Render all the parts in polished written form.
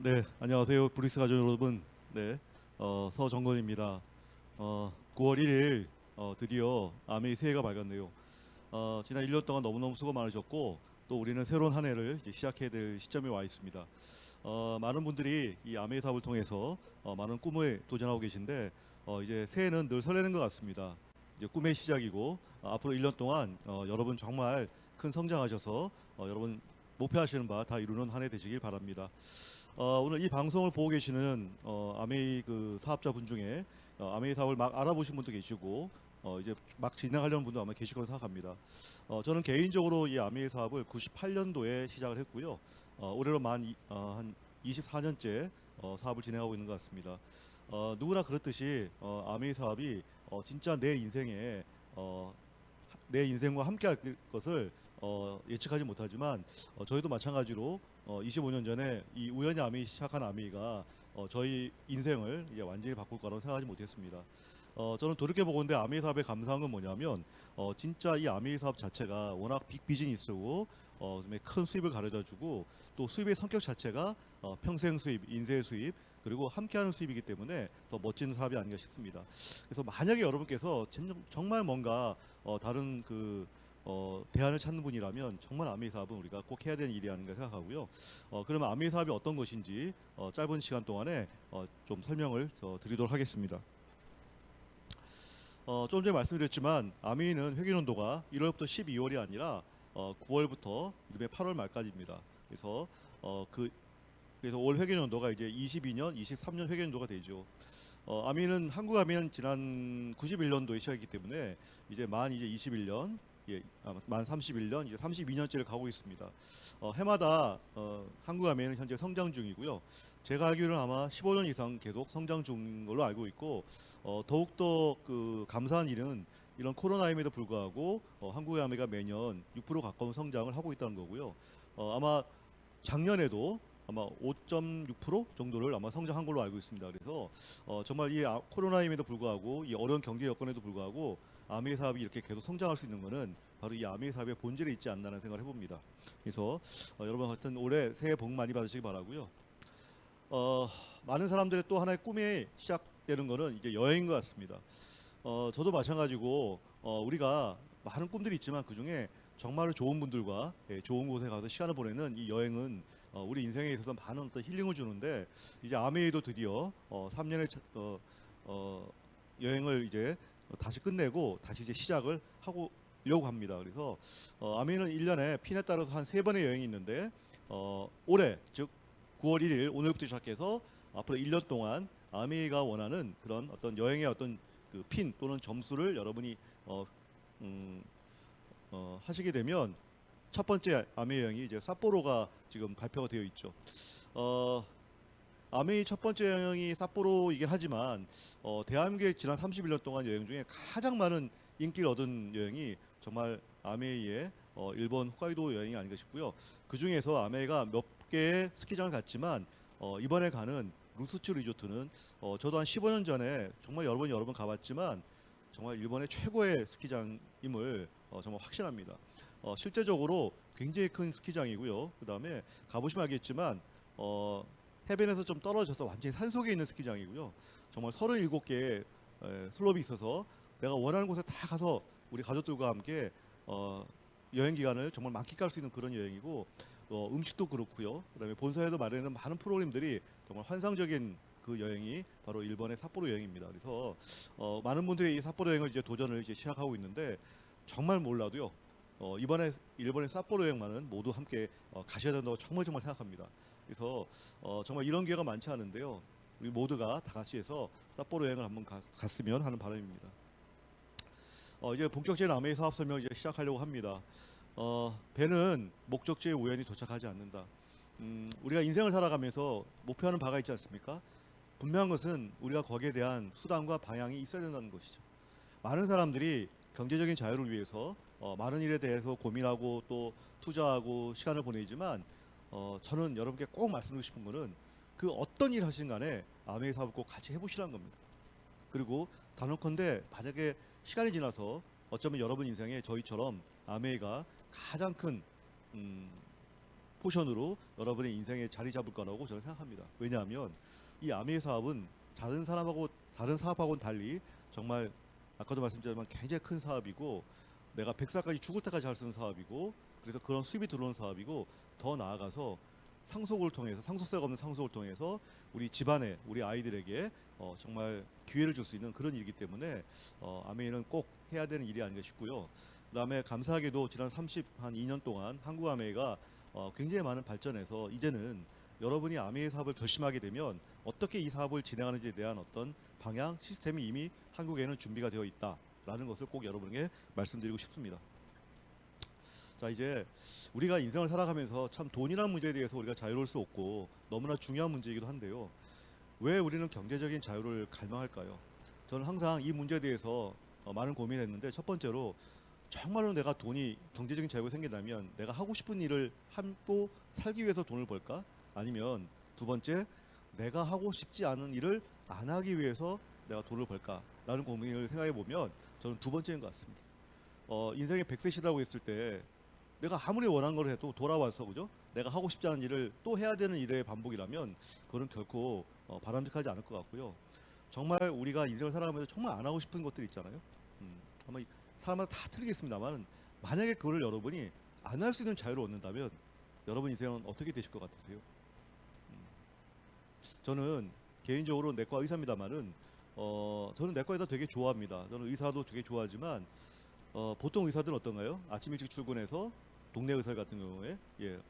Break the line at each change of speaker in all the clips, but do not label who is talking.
네, 안녕하세요. 브리스 가족 여러분. 네, 서정건입니다. 9월 1일 드디어 아메이 새해가 밝았네요. 지난 1년 동안 너무너무 수고 많으셨고 또 우리는 새로운 한 해를 이제 시작해야 될 시점에 와 있습니다. 많은 분들이 이 아메이 사업을 통해서 많은 꿈에 도전하고 계신데 이제 새해는 늘 설레는 것 같습니다. 이제 꿈의 시작이고 앞으로 1년 동안 여러분 정말 큰 성장하셔서 여러분 목표하시는 바 다 이루는 한 해 되시길 바랍니다. 오늘 이 방송을 보고 계시는 아메이 그 사업자분 중에 아메이 사업을 막 알아보신 분도 계시고 이제 막 진행하려는 분도 아마 계실 거라 생각합니다. 저는 개인적으로 이 아메이 사업을 98년도에 시작을 했고요. 올해로 한 24년째 사업을 진행하고 있는 것 같습니다. 누구나 그렇듯이 아메이 사업이 진짜 내 인생과 함께할 것을 예측하지 못하지만 저희도 마찬가지로 25년 전에 이 우연히 아메이 시작한 아메이가 저희 인생을 이제 완전히 바꿀 거라고 생각하지 못했습니다. 저는 돌이켜보건대 아메이 사업의 감사한 건 뭐냐면 진짜 이 아메이 사업 자체가 워낙 빅 비즈니스고 그다음에 큰 수입을 가져다주고 또 수입의 성격 자체가 평생 수입, 인생 수입 그리고 함께하는 수입이기 때문에 더 멋진 사업이 아닌가 싶습니다. 그래서 만약에 여러분께서 정말 뭔가 다른 대안을 찾는 분이라면 정말 아메이 사업은 우리가 꼭 해야 되는 일이 아닌가 생각하고요. 그러면 아메이 사업이 어떤 것인지 짧은 시간 동안에 좀 설명을 드리도록 하겠습니다. 좀 전에 말씀드렸지만 아메이는 회계연도가 1월부터 12월이 아니라 9월부터 그다음에 8월 말까지입니다. 그래서 그래서 올 회계연도가 이제 22년, 23년 회계연도가 되죠. 아미는 한국 아미는 지난 91년도에 시작했기 때문에 이제 21년, 만 31년, 이제 32년째를 가고 있습니다. 해마다 한국 아미는 현재 성장 중이고요. 제가 알기로는 아마 15년 이상 계속 성장 중인 걸로 알고 있고, 더욱더 감사한 일은 이런 코로나임에도 불구하고 한국 아미가 매년 6% 가까운 성장을 하고 있다는 거고요. 아마 작년에도 아마 5.6% 정도를 아마 성장한 걸로 알고 있습니다. 그래서 정말 이 코로나임에도 불구하고 이 어려운 경제 여건에도 불구하고 아메이 사업이 이렇게 계속 성장할 수 있는 것은 바로 이 아메이 사업의 본질에 있지 않나라는 생각을 해봅니다. 그래서 여러분 하여튼 올해 새해 복 많이 받으시기 바라고요. 어, 많은 사람들의 또 하나의 꿈이 시작되는 것은 이제 여행인 것 같습니다. 저도 마찬가지고 우리가 많은 꿈들이 있지만 그 중에 정말 좋은 분들과 좋은 곳에 가서 시간을 보내는 이 여행은 우리 인생에 있어서 많은 어떤 힐링을 주는데 이제 아메이도 드디어 3년의 여행을 이제 다시 끝내고 다시 이제 시작을 하려고 합니다. 그래서 아메이는 1년에 핀에 따라서 한 3번의 여행이 있는데 올해 즉 9월 1일 오늘부터 시작해서 앞으로 1년 동안 아메이가 원하는 그런 어떤 여행의 어떤 핀 또는 점수를 여러분이 음, 하시게 되면 첫 번째 아메이 여행이 이제 삿포로가 지금 발표가 되어 있죠. 어, 아메이 첫 번째 여행이 삿포로이긴 하지만 대한민국의 지난 31년 동안 여행 중에 가장 많은 인기를 얻은 여행이 정말 아메이의 일본 홋카이도 여행이 아닌가 싶고요. 그 중에서 아메이가 몇 개의 스키장을 갔지만 이번에 가는 루스츠 리조트는 저도 한 15년 전에 정말 여러 번 가봤지만 정말 일본의 최고의 스키장임을 정말 확신합니다. 실제적으로 굉장히 큰 스키장이고요. 그 다음에 가보시면 알겠지만 해변에서 좀 떨어져서 완전히 산속에 있는 스키장이고요. 정말 37개의 슬롭이 있어서 내가 원하는 곳에 다 가서 우리 가족들과 함께 여행 기간을 정말 만끽할 수 있는 그런 여행이고 음식도 그렇고요. 그다음에 본사에서 마련하는 많은 프로그램들이 정말 환상적인 그 여행이 바로 일본의 삿포로 여행입니다. 그래서 많은 분들이 이 삿포로 여행을 이제 도전을 이제 시작하고 있는데 정말 몰라도요. 이번에 일본의 삿포로 여행만은 모두 함께 가셔야 된다고 정말 생각합니다. 그래서 정말 이런 기회가 많지 않은데요. 우리 모두가 다 같이 해서 삿포로 여행을 한번 갔으면 하는 바람입니다. 이제 본격적인 아메이 사업 설명을 이제 시작하려고 합니다. 배는 목적지에 우연히 도착하지 않는다. 우리가 인생을 살아가면서 목표하는 바가 있지 않습니까? 분명한 것은 우리가 거기에 대한 수단과 방향이 있어야 된다는 것이죠. 많은 사람들이 경제적인 자유를 위해서 많은 일에 대해서 고민하고 또 투자하고 시간을 보내지만 저는 여러분께 꼭 말씀드리고 싶은 것은 그 어떤 일 하시는 간에 아메이 사업을 꼭 같이 해보시라는 겁니다. 그리고 단언컨대 만약에 시간이 지나서 어쩌면 여러분 인생에 저희처럼 아메이가 가장 큰 음, 포션으로 여러분의 인생에 자리 잡을 거라고 저는 생각합니다. 왜냐하면 이 아미의 사업은 다른 사업하고는 달리 정말 아까도 말씀드렸지만 굉장히 큰 사업이고 내가 100살까지 죽을 때까지 할 수 있는 사업이고 그래서 그런 수입이 들어오는 사업이고 더 나아가서 상속세가 없는 상속을 통해서 우리 집안에 우리 아이들에게 정말 기회를 줄 수 있는 그런 일이기 때문에 아메이는 꼭 해야 되는 일이 아닌가 싶고요. 그다음에 감사하게도 지난 2년 동안 한국 아메이가 굉장히 많은 발전해서 이제는 여러분이 아메이 사업을 결심하게 되면 어떻게 이 사업을 진행하는지에 대한 어떤 방향, 시스템이 이미 한국에는 준비가 되어 있다라는 것을 꼭 여러분에게 말씀드리고 싶습니다. 자, 이제 우리가 인생을 살아가면서 참 돈이라는 문제에 대해서 우리가 자유로울 수 없고 너무나 중요한 문제이기도 한데요. 왜 우리는 경제적인 자유를 갈망할까요? 저는 항상 이 문제에 대해서 많은 고민했는데 첫 번째로 정말로 내가 경제적인 자유가 생긴다면 내가 하고 싶은 일을 하고 살기 위해서 돈을 벌까? 아니면 두 번째, 내가 하고 싶지 않은 일을 안 하기 위해서 내가 돈을 벌까? 라는 고민을 생각해 보면 저는 두 번째인 것 같습니다. 인생의 100세 시다고 했을 때 내가 아무리 원한 걸 해도 돌아와서 그죠? 내가 하고 싶지 않은 일을 또 해야 되는 일의 반복이라면 그건 결코 바람직하지 않을 것 같고요. 정말 우리가 인생을 살아가면서 정말 안 하고 싶은 것들 있잖아요. 아마 사람마다 다 틀리겠습니다만 만약에 그거를 여러분이 안 할 수 있는 자유를 얻는다면 여러분 인생은 어떻게 되실 것 같으세요? 저는 개인적으로 내과 의사입니다만은 저는 내과 의사 되게 좋아합니다. 저는 의사도 되게 좋아하지만 보통 의사들은 어떤가요? 아침 일찍 출근해서 동네 의사 같은 경우에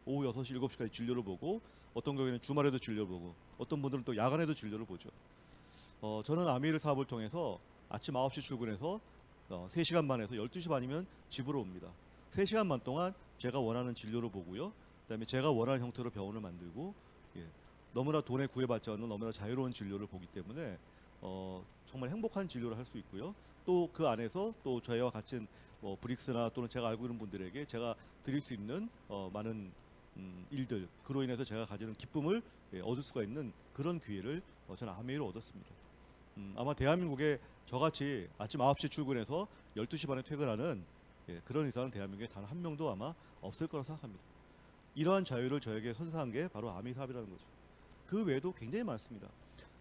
오후 6시, 7시까지 진료를 보고 어떤 경우에는 주말에도 진료를 보고 어떤 분들은 또 야간에도 진료를 보죠. 저는 아미르 사업을 통해서 아침 9시 출근해서 3시간 반에서 12시 반이면 집으로 옵니다. 3시간 반 동안 제가 원하는 진료를 보고요. 그다음에 제가 원하는 형태로 병원을 만들고 너무나 돈에 구애받지 않는 너무나 자유로운 진료를 보기 때문에 정말 행복한 진료를 할 수 있고요. 또 그 안에서 또 저희와 같은 브릭스나 또는 제가 알고 있는 분들에게 제가 드릴 수 있는 많은 일들 그로 인해서 제가 가지는 기쁨을 얻을 수가 있는 그런 기회를 저는 아메이로 얻었습니다. 아마 대한민국에 저같이 아침 9시 출근해서 12시 반에 퇴근하는 그런 의사는 대한민국에 단 한 명도 아마 없을 거라 생각합니다. 이러한 자유를 저에게 선사한 게 바로 아메이 사업이라는 거죠. 그 외에도 굉장히 많습니다.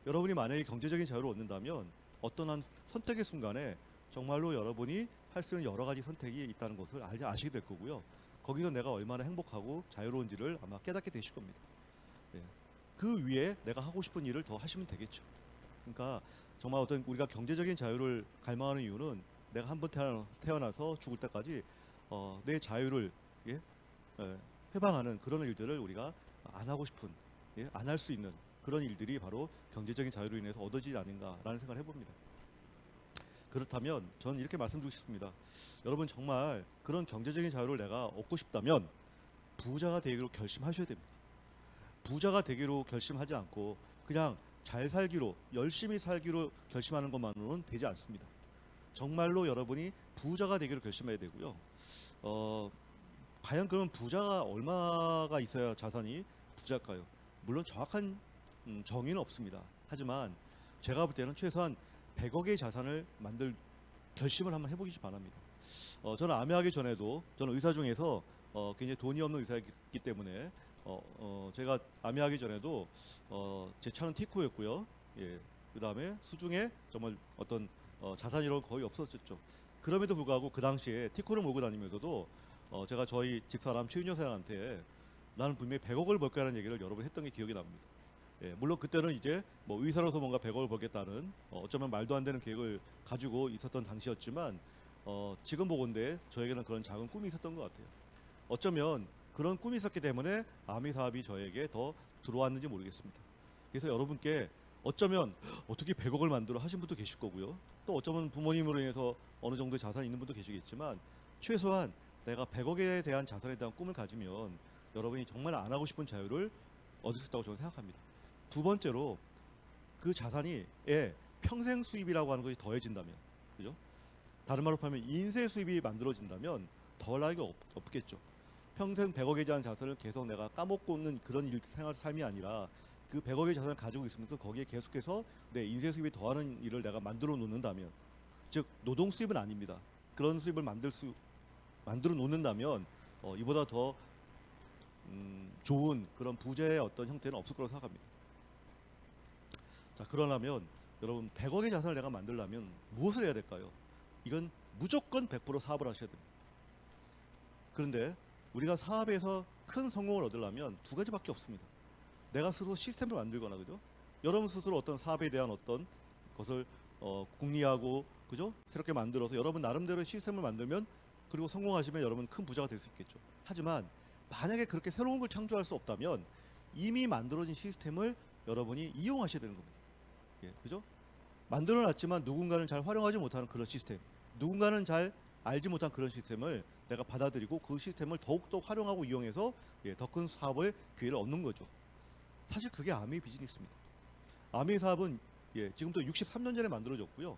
여러분이 만약에 경제적인 자유를 얻는다면 어떤 한 선택의 순간에 정말로 여러분이 할 수 있는 여러 가지 선택이 있다는 것을 아시게 될 거고요. 거기서 내가 얼마나 행복하고 자유로운지를 아마 깨닫게 되실 겁니다. 네. 그 위에 내가 하고 싶은 일을 더 하시면 되겠죠. 그러니까 정말 어떤 우리가 경제적인 자유를 갈망하는 이유는 내가 한 번 태어나서 죽을 때까지 내 자유를 예? 회방하는 그런 일들을 우리가 안 하고 싶은 안 할 수 있는 그런 일들이 바로 경제적인 자유로 인해서 얻어지지 않는가라는 생각을 해봅니다. 그렇다면 저는 이렇게 말씀드리고 싶습니다. 여러분 정말 그런 경제적인 자유를 내가 얻고 싶다면 부자가 되기로 결심하셔야 됩니다. 부자가 되기로 결심하지 않고 그냥 잘 살기로 열심히 살기로 결심하는 것만으로는 되지 않습니다. 정말로 여러분이 부자가 되기로 결심해야 되고요. 과연 그러면 부자가 얼마가 있어야 자산이 부자일까요? 물론 정확한 정의는 없습니다. 하지만 제가 볼 때는 최소한 100억의 자산을 만들 결심을 한번 해보기 바랍니다. 저는 암회하기 전에도 저는 의사 중에서 굉장히 돈이 없는 의사이기 때문에 제가 암회하기 전에도 제 차는 티코였고요. 그 다음에 수중에 정말 어떤 자산 이런 거 거의 없었죠. 그럼에도 불구하고 그 당시에 티코를 몰고 다니면서도 제가 저희 집사람 최윤여 사장한테 나는 분명히 100억을 벌 거라는 얘기를 여러 번 했던 게 기억이 납니다. 물론 그때는 이제 뭐 의사로서 뭔가 100억을 벌겠다는 어쩌면 말도 안 되는 계획을 가지고 있었던 당시였지만 지금 보건대 저에게는 그런 작은 꿈이 있었던 것 같아요. 어쩌면 그런 꿈이 있었기 때문에 아미 사업이 저에게 더 들어왔는지 모르겠습니다. 그래서 여러분께 어쩌면 어떻게 100억을 만들어 하신 분도 계실 거고요. 또 어쩌면 부모님으로 인해서 어느 정도 자산이 있는 분도 계시겠지만 최소한 내가 100억에 대한 자산에 대한 꿈을 가지면 여러분이 정말 안 하고 싶은 자유를 얻을 수 있다고 저는 생각합니다. 두 번째로 그 자산이 평생 수입이라고 하는 것이 더해진다면, 그죠? 다른 말로 하면 인세 수입이 만들어진다면 더 나을 게 없겠죠. 평생 100억에 대한 자산을 계속 내가 까먹고 있는 그런 삶이 아니라 그 100억의 자산을 가지고 있으면서 거기에 계속해서 내 인세 수입이 더하는 일을 내가 만들어 놓는다면, 즉 노동 수입은 아닙니다. 그런 수입을 만들어 놓는다면 이보다 더 좋은 그런 부재의 어떤 형태는 없을 거라고 생각합니다. 자, 그러려면 여러분 100억의 자산을 내가 만들려면 무엇을 해야 될까요? 이건 무조건 100% 사업을 하셔야 됩니다. 그런데 우리가 사업에서 큰 성공을 얻으려면 두 가지밖에 없습니다. 내가 스스로 시스템을 만들거나, 그죠? 여러분 스스로 어떤 사업에 대한 어떤 것을 궁리하고, 그죠? 새롭게 만들어서 여러분 나름대로 시스템을 만들면, 그리고 성공하시면 여러분 큰 부자가 될 수 있겠죠. 하지만 만약에 그렇게 새로운 걸 창조할 수 없다면 이미 만들어진 시스템을 여러분이 이용하셔야 되는 겁니다. 예, 그죠? 만들어놨지만 누군가는 잘 활용하지 못하는 그런 시스템, 누군가는 잘 알지 못한 그런 시스템을 내가 받아들이고 그 시스템을 더욱더 활용하고 이용해서 더 큰 사업의 기회를 얻는 거죠. 사실 그게 아메이 비즈니스입니다. 아메이 사업은 지금도 63년 전에 만들어졌고요.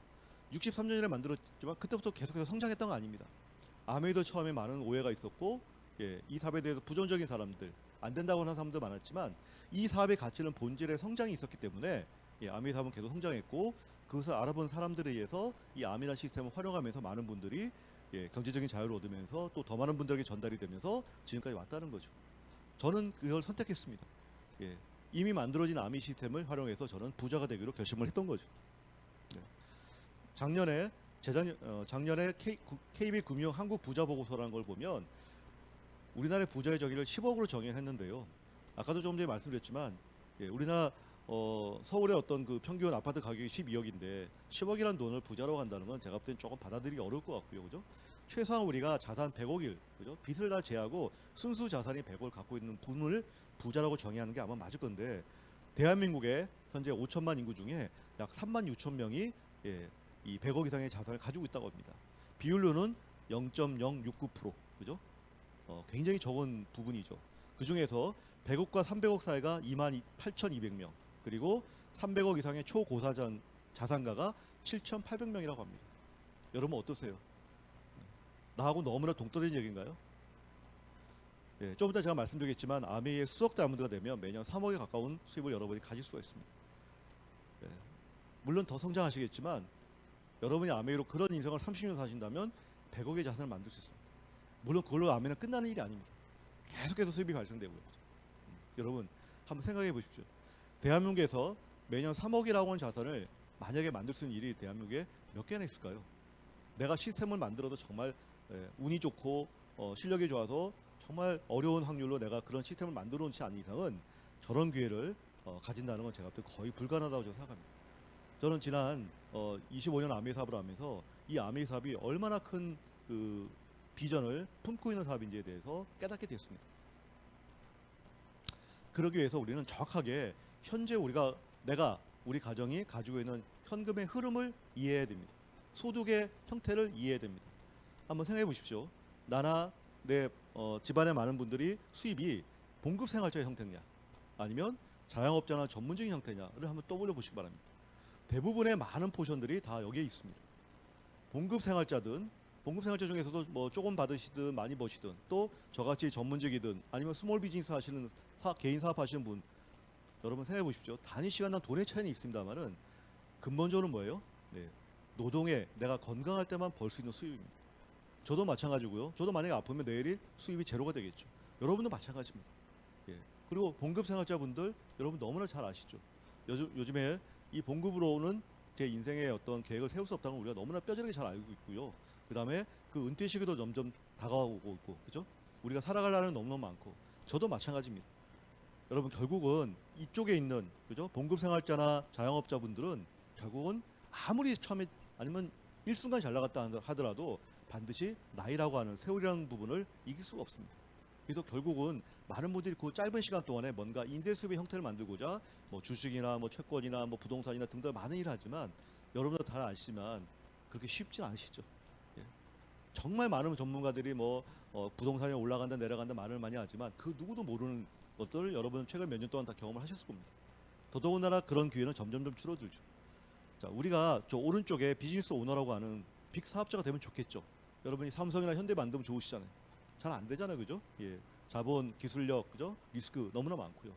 63년 전에 만들었지만 그때부터 계속해서 성장했던 건 아닙니다. 아메이도 처음에 많은 오해가 있었고, 이 사업에 대해서 부정적인 사람들, 안 된다고 하는 사람도 많았지만 이 사업의 가치는 본질의 성장이 있었기 때문에 아메이 사업은 계속 성장했고, 그것을 알아본 사람들에 의해서 이 아메이라는 시스템을 활용하면서 많은 분들이 경제적인 자유를 얻으면서 또 더 많은 분들에게 전달이 되면서 지금까지 왔다는 거죠. 저는 그걸 선택했습니다. 이미 만들어진 아메이 시스템을 활용해서 저는 부자가 되기로 결심을 했던 거죠. 네. 작년에 KB금융 한국 부자 보고서라는 걸 보면 우리나라의 부자의 정의를 10억으로 정의했는데요. 아까도 좀 전에 말씀드렸지만 우리나라 서울의 어떤 그 평균 아파트 가격이 12억인데 10억이라는 돈을 부자로 간다는 건 제가 볼 때는 조금 받아들이기 어려울 것 같고요, 그죠? 최소한 우리가 자산 100억일, 그죠? 빚을 다 제하고 순수 자산이 100억을 갖고 있는 분을 부자라고 정의하는 게 아마 맞을 건데, 대한민국의 현재 5천만 인구 중에 약 3만 6천 명이 이 100억 이상의 자산을 가지고 있다고 합니다. 비율로는 0.069%, 그죠? 굉장히 적은 부분이죠. 그 중에서 100억과 300억 사이가 2만 8,200명, 그리고 300억 이상의 초고사장 자산가가 7,800명이라고 합니다. 여러분 어떠세요? 나하고 너무나 동떨어진 얘기인가요? 좀 이따 제가 말씀드리겠지만 아메이의 수석 다이아몬드가 되면 매년 3억에 가까운 수입을 여러분이 가질 수가 있습니다. 물론 더 성장하시겠지만 여러분이 아메이로 그런 인생을 30년 사신다면 100억의 자산을 만들 수 있습니다. 물론 그걸로 아메이는 끝나는 일이 아닙니다. 계속해서 수입이 발생되고요. 여러분 한번 생각해 보십시오. 대한민국에서 매년 3억이라고 하는 자산을 만약에 만들 수 있는 일이 대한민국에 몇 개나 있을까요? 내가 시스템을 만들어도 정말 운이 좋고 실력이 좋아서 정말 어려운 확률로 내가 그런 시스템을 만들어 놓지 않는 이상은 저런 기회를 가진다는 건 제가 볼 때 거의 불가능하다고 저는 생각합니다. 저는 지난 25년 아메이 사업을 하면서 이 아메이 사업이 얼마나 큰 그 비전을 품고 있는 사업인지에 대해서 깨닫게 됐습니다. 그러기 위해서 우리는 정확하게 현재 우리 가정이 가지고 있는 현금의 흐름을 이해해야 됩니다. 소득의 형태를 이해해야 됩니다. 한번 생각해 보십시오. 나나 내 집안의 많은 분들이 수입이 봉급 생활자의 형태냐, 아니면 자영업자나 전문적인 형태냐를 한번 떠올려 보시기 바랍니다. 대부분의 많은 포션들이 다 여기에 있습니다. 봉급 생활자 중에서도 뭐 조금 받으시든 많이 버시든, 또 저같이 전문직이든 아니면 스몰 비즈니스 하시는 개인 사업 하시는 분, 여러분 생각해 보십시오. 단위 시간당 돈의 차이는 있습니다만은 근본적으로 뭐예요? 노동에 내가 건강할 때만 벌 수 있는 수입입니다. 저도 마찬가지고요. 저도 만약에 아프면 내일 수입이 제로가 되겠죠. 여러분도 마찬가지입니다. 그리고 봉급 생활자분들 여러분 너무나 잘 아시죠. 요즘에 이 봉급으로 오는 제 인생의 어떤 계획을 세울 수 없다는 걸 우리가 너무나 뼈저리게 잘 알고 있고요. 그 다음에 그 은퇴 시기도 점점 다가오고 있고, 그죠? 우리가 살아갈 날은 너무너무 많고, 저도 마찬가지입니다. 여러분 결국은 이쪽에 있는, 그죠? 봉급 생활자나 자영업자분들은 결국은 아무리 처음에 아니면 일순간 잘 나갔다 하더라도 반드시 나이라고 하는 세월이라는 부분을 이길 수가 없습니다. 그래서 결국은 많은 분들이 그 짧은 시간 동안에 뭔가 인재 수입의 형태를 만들고자 뭐 주식이나 뭐 채권이나 뭐 부동산이나 등등 많은 일을 하지만, 여러분도 다 아시지만 그렇게 쉽진 않으시죠. 정말 많은 전문가들이 뭐 부동산이 올라간다 내려간다 말을 많이 하지만 그 누구도 모르는 것들을 여러분은 최근 몇 년 동안 다 경험을 하셨을 겁니다. 더더군다나 그런 기회는 점점점 줄어들죠. 자, 우리가 저 오른쪽에 비즈니스 오너라고 하는 빅 사업자가 되면 좋겠죠. 여러분이 삼성이나 현대 만들면 좋으시잖아요. 잘 안 되잖아요, 그죠? 자본, 기술력, 그죠? 리스크 너무나 많고요.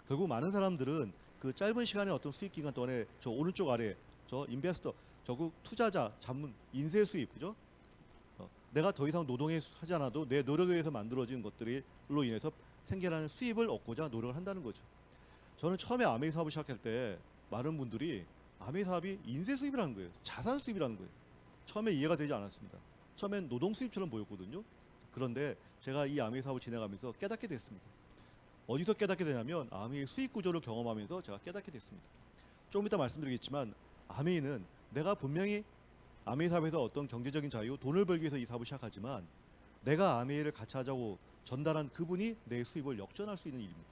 결국 많은 사람들은 그 짧은 시간의 어떤 수익 기간 동안에 저 오른쪽 아래 저 인베스터, 저그 투자자, 자문, 인쇄 수입, 그죠? 내가 더 이상 노동에 하지 않아도 내 노력에 의해서 만들어진 것들로 인해서 생겨나는 수입을 얻고자 노력을 한다는 거죠. 저는 처음에 아메이 사업을 시작할 때 많은 분들이 아메이 사업이 인쇄 수입이라는 거예요. 자산 수입이라는 거예요. 처음에 이해가 되지 않았습니다. 처음엔 노동 수입처럼 보였거든요. 그런데 제가 이 아메이 사업을 진행하면서 깨닫게 됐습니다. 어디서 깨닫게 되냐면 아메이의 수익 구조를 경험하면서 제가 깨닫게 됐습니다. 조금 이따 말씀드리겠지만 아메이는 내가 분명히 아메이 사업에서 어떤 경제적인 자유, 돈을 벌기 위해서 이 사업을 시작하지만 내가 아메이를 같이 하자고 전달한 그분이 내 수입을 역전할 수 있는 일입니다.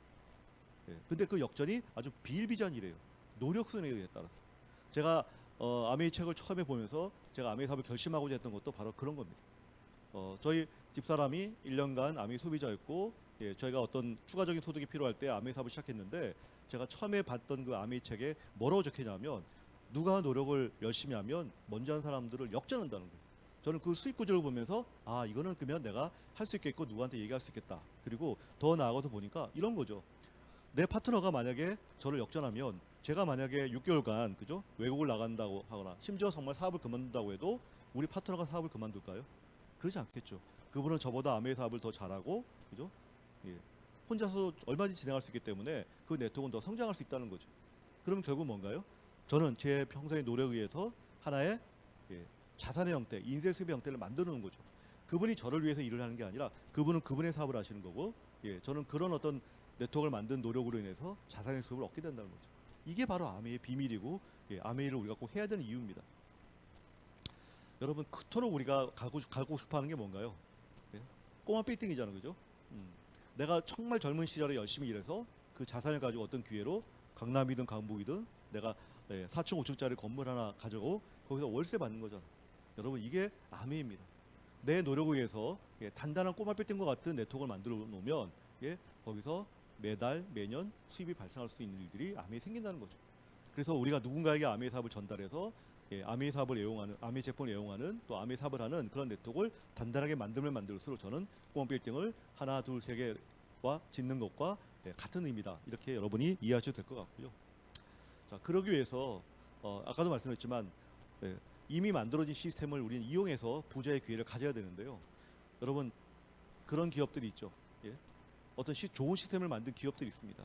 예, 근데 그 역전이 아주 비일비재한 일이에요. 노력순에 따라서. 제가 아메이 책을 처음에 보면서 제가 아메이 사업을 결심하고자 했던 것도 바로 그런 겁니다. 저희 집사람이 1년간 아메이 소비자였고, 예, 저희가 어떤 추가적인 소득이 필요할 때 아메이 사업을 시작했는데, 제가 처음에 봤던 그 아메이 책에 뭐라고 적혀있냐면 누가 노력을 열심히 하면 먼저 한 사람들을 역전한다는 거예요. 저는 그 수익 구조를 보면서 아, 이거는 그러면 내가 할 수 있겠고 누구한테 얘기할 수 있겠다. 그리고 더 나아가서 보니까 이런 거죠. 내 파트너가 만약에 저를 역전하면 제가 만약에 6개월간 그죠? 외국을 나간다고 하거나 심지어 정말 사업을 그만둔다고 해도 우리 파트너가 사업을 그만둘까요? 그러지 않겠죠. 그분은 저보다 아메이 사업을 더 잘하고 그죠? 예. 혼자서 얼마든지 진행할 수 있기 때문에 그 네트워크는 더 성장할 수 있다는 거죠. 그럼 결국 뭔가요? 저는 제 평소의 노력에 의해서 하나의 예, 자산의 형태, 인쇄 수입의 형태를 만들어 놓은 거죠. 그분이 저를 위해서 일을 하는 게 아니라 그분은 그분의 사업을 하시는 거고, 예, 저는 그런 어떤 네트워크를 만든 노력으로 인해서 자산의 수입을 얻게 된다는 거죠. 이게 바로 아메이의 비밀이고, 예, 아메이를 우리가 꼭 해야 되는 이유입니다. 여러분, 그토록 우리가 가고 싶어하는 게 뭔가요? 예? 꼬마 빌딩이잖아요, 그죠? 내가 정말 젊은 시절에 열심히 일해서 그 자산을 가지고 어떤 기회로 강남이든 강북이든 내가 4층, 5층짜리 건물 하나 가지고 거기서 월세 받는 거잖아요. 여러분, 이게 아메이입니다. 내 노력에 의해서 단단한 꼬마 빌딩과 같은 네트워크를 만들어 놓으면 거기서 매달 매년 수입이 발생할 수 있는 일들이 아메이 생긴다는 거죠. 그래서 우리가 누군가에게 아메이 사업을 전달해서 아메이 사업을 애용하는, 아메이 제품을 애용하는, 또 아메이 사업을 하는 그런 네트워크를 단단하게 만들면 만들수록 저는 꼬마 빌딩을 하나, 둘, 세 개와 짓는 것과 같은 의미다. 이렇게 여러분이 이해하셔도 될 것 같고요. 자, 그러기 위해서 아까도 말씀드렸지만 이미 만들어진 시스템을 우리는 이용해서 부자의 기회를 가져야 되는데요. 여러분, 그런 기업들이 있죠. 예? 어떤 좋은 시스템을 만든 기업들이 있습니다.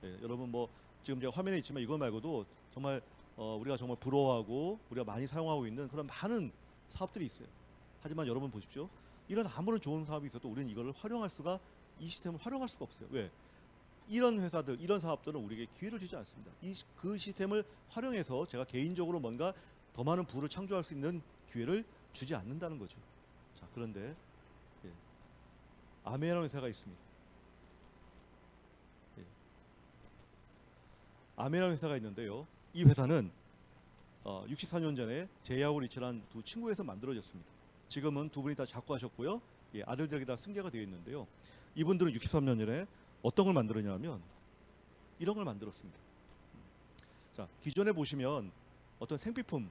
예, 여러분 뭐 지금 제가 화면에 있지만 이거 말고도 정말 우리가 정말 부러워하고 우리가 많이 사용하고 있는 그런 많은 사업들이 있어요. 하지만 여러분 보십시오. 이런 아무런 좋은 사업이 있어도 우리는 이걸 활용할 수가, 이 시스템을 활용할 수가 없어요. 왜? 이런 회사들, 이런 사업들은 우리에게 기회를 주지 않습니다. 그 시스템을 활용해서 제가 개인적으로 뭔가 더 많은 부를 창조할 수 있는 기회를 주지 않는다는 거죠. 자, 그런데 아메이라는 회사가 있습니다. 아메이라는 회사가 있는데요. 이 회사는 64년 전에 제이하고 리치라는 두 친구에서 만들어졌습니다. 지금은 두 분이 다 작고하셨고요. 아들들에게 다 승계가 되어 있는데요. 이분들은 63년 전에 어떤 걸 만들었냐면 이런 걸 만들었습니다. 자, 기존에 보시면 어떤 생필품,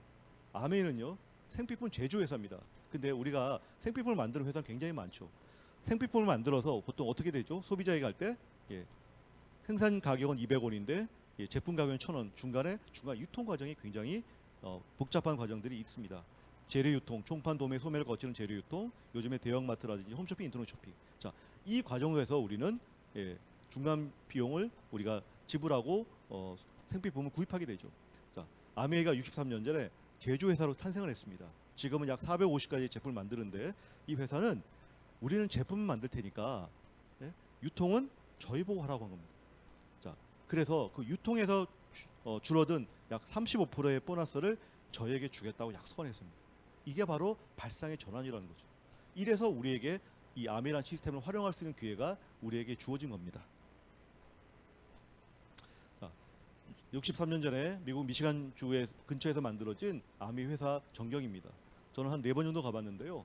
아메이는요 생필품 제조회사입니다. 근데 우리가 생필품을 만드는 회사는 굉장히 많죠. 생필품을 만들어서 보통 어떻게 되죠? 소비자에게 갈 때 생산 가격은 200원인데 제품 가격은 1,000원. 중간 유통 과정이 굉장히 복잡한 과정들이 있습니다. 재료 유통, 총판, 도매, 소매를 거치는 재료 유통, 요즘에 대형마트라든지 홈쇼핑, 인터넷 쇼핑. 자, 이 과정에서 우리는 중간 비용을 우리가 지불하고 생필품을 구입하게 되죠. 자, 아메이가 63년 전에 제조회사로 탄생을 했습니다. 지금은 약 450가지 제품을 만드는데 이 회사는 우리는 제품을 만들 테니까 유통은 저희 보고 하라고 한 겁니다. 자, 그래서 그 유통에서 줄어든 약 35%의 보너스를 저희에게 주겠다고 약속을 했습니다. 이게 바로 발상의 전환이라는 거죠. 이래서 우리에게 이 아메이라는 시스템을 활용할 수 있는 기회가 우리에게 주어진 겁니다. 자, 63년 전에 미국 미시간 주의 근처에서 만들어진 아메이 회사 전경입니다. 저는 한 4번 정도 가봤는데요.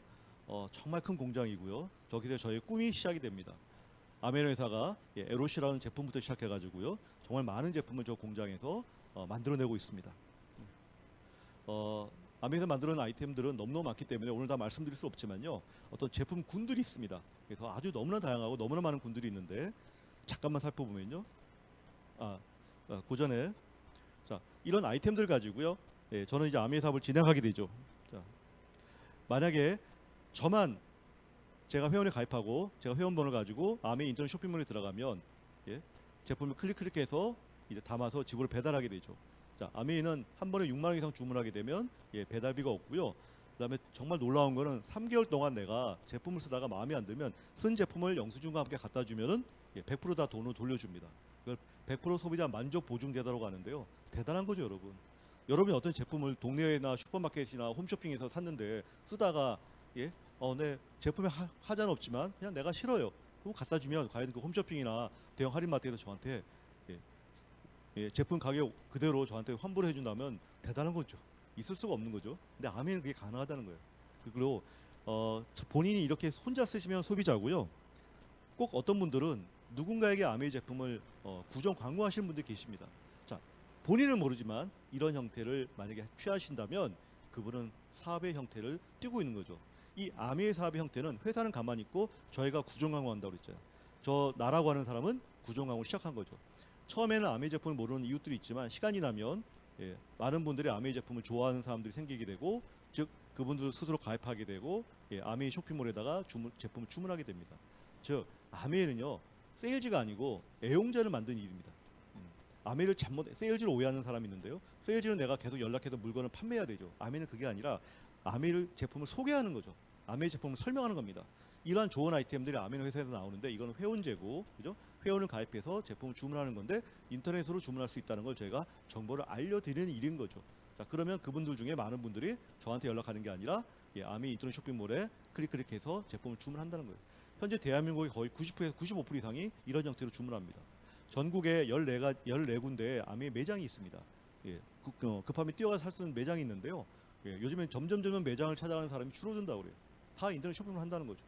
정말 큰 공장이고요. 저기서 저의 꿈이 시작이 됩니다. 아메이 회사가 에로시라는 제품부터 시작해가지고요. 정말 많은 제품을 저 공장에서 만들어내고 있습니다. 아메이에서 만드는 아이템들은 너무너무 많기 때문에 오늘 다 말씀드릴 수 없지만요. 어떤 제품 군들이 있습니다. 그래서 아주 너무나 다양하고 너무나 많은 군들이 있는데 잠깐만 살펴보면요. 그 전에 자, 이런 아이템들 가지고요. 저는 이제 아메이 사업을 진행하게 되죠. 자, 만약에 저만 제가 회원에 가입하고 제가 회원번호를 가지고 아메이 인터넷 쇼핑몰에 들어가면 예, 제품을 클릭해서 이제 담아서 집으로 배달하게 되죠. 자, 아메이는 한 번에 6만 원 이상 주문하게 되면 예, 배달비가 없고요. 그다음에 정말 놀라운 거는 3개월 동안 내가 제품을 쓰다가 마음에 안 들면 쓴 제품을 영수증과 함께 갖다 주면은 예, 100%다 돈을 돌려줍니다. 이걸 100% 소비자 만족 보증 제도라고 하는데요. 대단한 거죠, 여러분. 여러분이 어떤 제품을 동네나 슈퍼마켓이나 홈쇼핑에서 샀는데 쓰다가 예, 내 제품에 하자는 없지만 그냥 내가 싫어요. 그럼 갖다 주면 과연 그 홈쇼핑이나 대형 할인마트에서 저한테 예, 제품 가격 그대로 저한테 환불을 해준다면 대단한 거죠. 있을 수가 없는 거죠. 근데 아메는 그게 가능하다는 거예요. 그리고 본인이 이렇게 혼자 쓰시면 소비자고요. 꼭 어떤 분들은 누군가에게 아메이 제품을 구정 광고하시는 분들이 계십니다. 자, 본인은 모르지만 이런 형태를 만약에 취하신다면 그분은 사업의 형태를 띠고 있는 거죠. 이 아메이 사업의 형태는 회사는 가만히 있고 저희가 구정 광고한다고 그랬잖아요. 저 나라고 하는 사람은 구정 광고 시작한 거죠. 처음에는 아메이 제품을 모르는 이웃들이 있지만 시간이 나면 예, 많은 분들이 아메이 제품을 좋아하는 사람들이 생기게 되고 즉 그분들 스스로 가입하게 되고 예, 아메이 쇼핑몰에다가 제품을 주문하게 됩니다. 즉 아메이는요 세일즈가 아니고 애용자를 만드는 일입니다. 아메이를 잘못 세일즈를 오해하는 사람이 있는데요. 세일즈는 내가 계속 연락해서 물건을 판매해야 되죠. 아메이는 그게 아니라 아메이를 제품을 소개하는 거죠. 아메이 제품을 설명하는 겁니다. 이러한 좋은 아이템들이 아메이 회사에서 나오는데 이거는 회원제고, 그죠? 회원을 가입해서 제품을 주문하는 건데 인터넷으로 주문할 수 있다는 걸 저희가 정보를 알려드리는 일인 거죠. 자, 그러면 그분들 중에 많은 분들이 저한테 연락하는 게 아니라 예, 아메이 인터넷 쇼핑몰에 클릭해서 제품을 주문한다는 거예요. 현재 대한민국의 거의 90%에서 95% 이상이 이런 형태로 주문합니다. 전국에 14군데에 아메이 매장이 있습니다. 예, 급하면 뛰어가서 살 수 있는 매장이 있는데요. 예, 요즘엔 점점 매장을 찾아가는 사람이 줄어든다고 그래요. 다 인터넷 쇼핑을 한다는 거죠.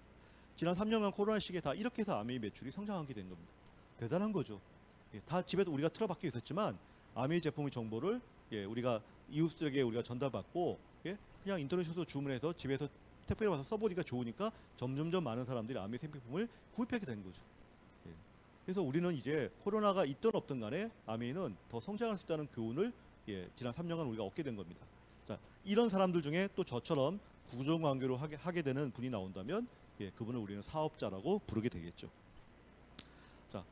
지난 3년간 코로나 시기에 다 이렇게 해서 아메이 매출이 성장하게 된 겁니다. 대단한 거죠. 예, 다 집에서 우리가 틀어박혀 있었지만 아메이 제품의 정보를 예, 우리가 이웃들에게 우리가 전달받고 예, 그냥 인터넷에서 주문해서 집에서 택배를 와서 써보니까 좋으니까 점점 많은 사람들이 아메이 생필품을 구입하게 된 거죠. 예. 그래서 우리는 이제 코로나가 있든 없든 간에 아메이는 더 성장할 수 있다는 교훈을 예, 지난 3년간 우리가 얻게 된 겁니다. 자, 이런 사람들 중에 또 저처럼 구종 관계로 하게 되는 분이 나온다면 예, 그분을 우리는 사업자라고 부르게 되겠죠. 자,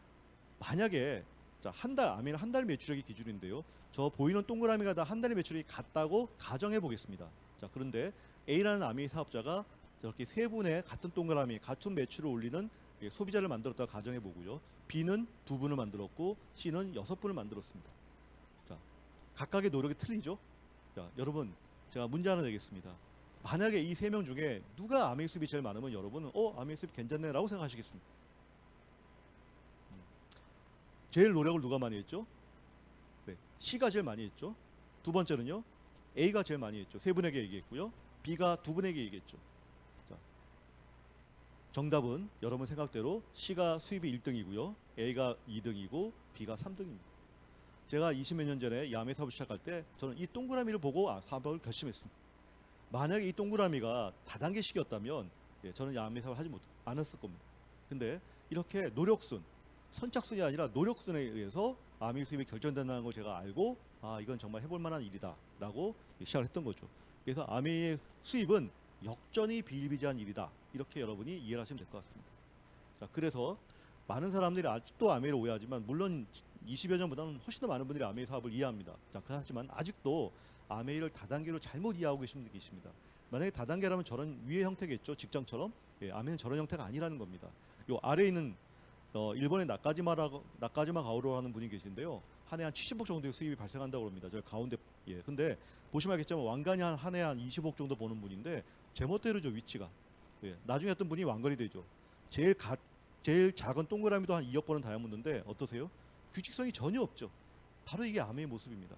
만약에 자, 아메이는 한 달 매출액이 기준인데요. 저 보이는 동그라미가 다 한 달의 매출액이 같다고 가정해 보겠습니다. 자, 그런데 A라는 아메이 사업자가 저렇게 세 분의 같은 동그라미, 같은 매출을 올리는 예, 소비자를 만들었다고 가정해 보고요. B는 두 분을 만들었고 C는 6분을 만들었습니다. 자, 각각의 노력이 틀리죠. 자, 여러분 제가 문제 하나 내겠습니다. 만약에 이 세 명 중에 누가 아메이 수입이 제일 많으면 여러분은 아메이 수입 괜찮네라고 생각하시겠습니다. 제일 노력을 누가 많이 했죠? 네, C가 제일 많이 했죠. 두 번째는요, A가 제일 많이 했죠. 세 분에게 얘기했고요. B가 두 분에게 얘기했죠. 자, 정답은 여러분 생각대로 C가 수입이 1등이고요. A가 2등이고 B가 3등입니다. 제가 20몇 년 전에 야매 사업을 시작할 때 저는 이 동그라미를 보고 사업을 결심했습니다. 만약에 이 동그라미가 다단계식이었다면 예, 저는 야매 사업을 하지 않았을 겁니다. 근데 이렇게 노력순, 선착순이 아니라 노력순에 의해서 아메이 수입이 결정된다는 걸 제가 알고 이건 정말 해볼 만한 일이다라고 시작을 했던 거죠. 그래서 아메이의 수입은 역전이 비일비재한 일이다. 이렇게 여러분이 이해를 하시면 될 것 같습니다. 자, 그래서 많은 사람들이 아직도 아메이를 오해하지만 물론 20여 년보다는 훨씬 더 많은 분들이 아메이 사업을 이해합니다. 자, 하지만 아직도 아메이를 다단계로 잘못 이해하고 계신 분들이 계십니다. 만약에 다단계라면 저런 위의 형태겠죠. 직장처럼. 예, 아메이는 저런 형태가 아니라는 겁니다. 요 아래에 있는 일본의 나카지마 가오로라는 분이 계신데요. 한 해 한 70억 정도의 수입이 발생한다고 합니다. 저 가운데 예. 근데 보시면 알겠지만 왕관이 한 해 한 20억 정도 버는 분인데 제멋대로죠 위치가. 예. 나중에 어떤 분이 왕관이 되죠. 제일 작은 동그라미도 한 2억 버는 다이아몬드인데 어떠세요? 규칙성이 전혀 없죠. 바로 이게 아메의 모습입니다.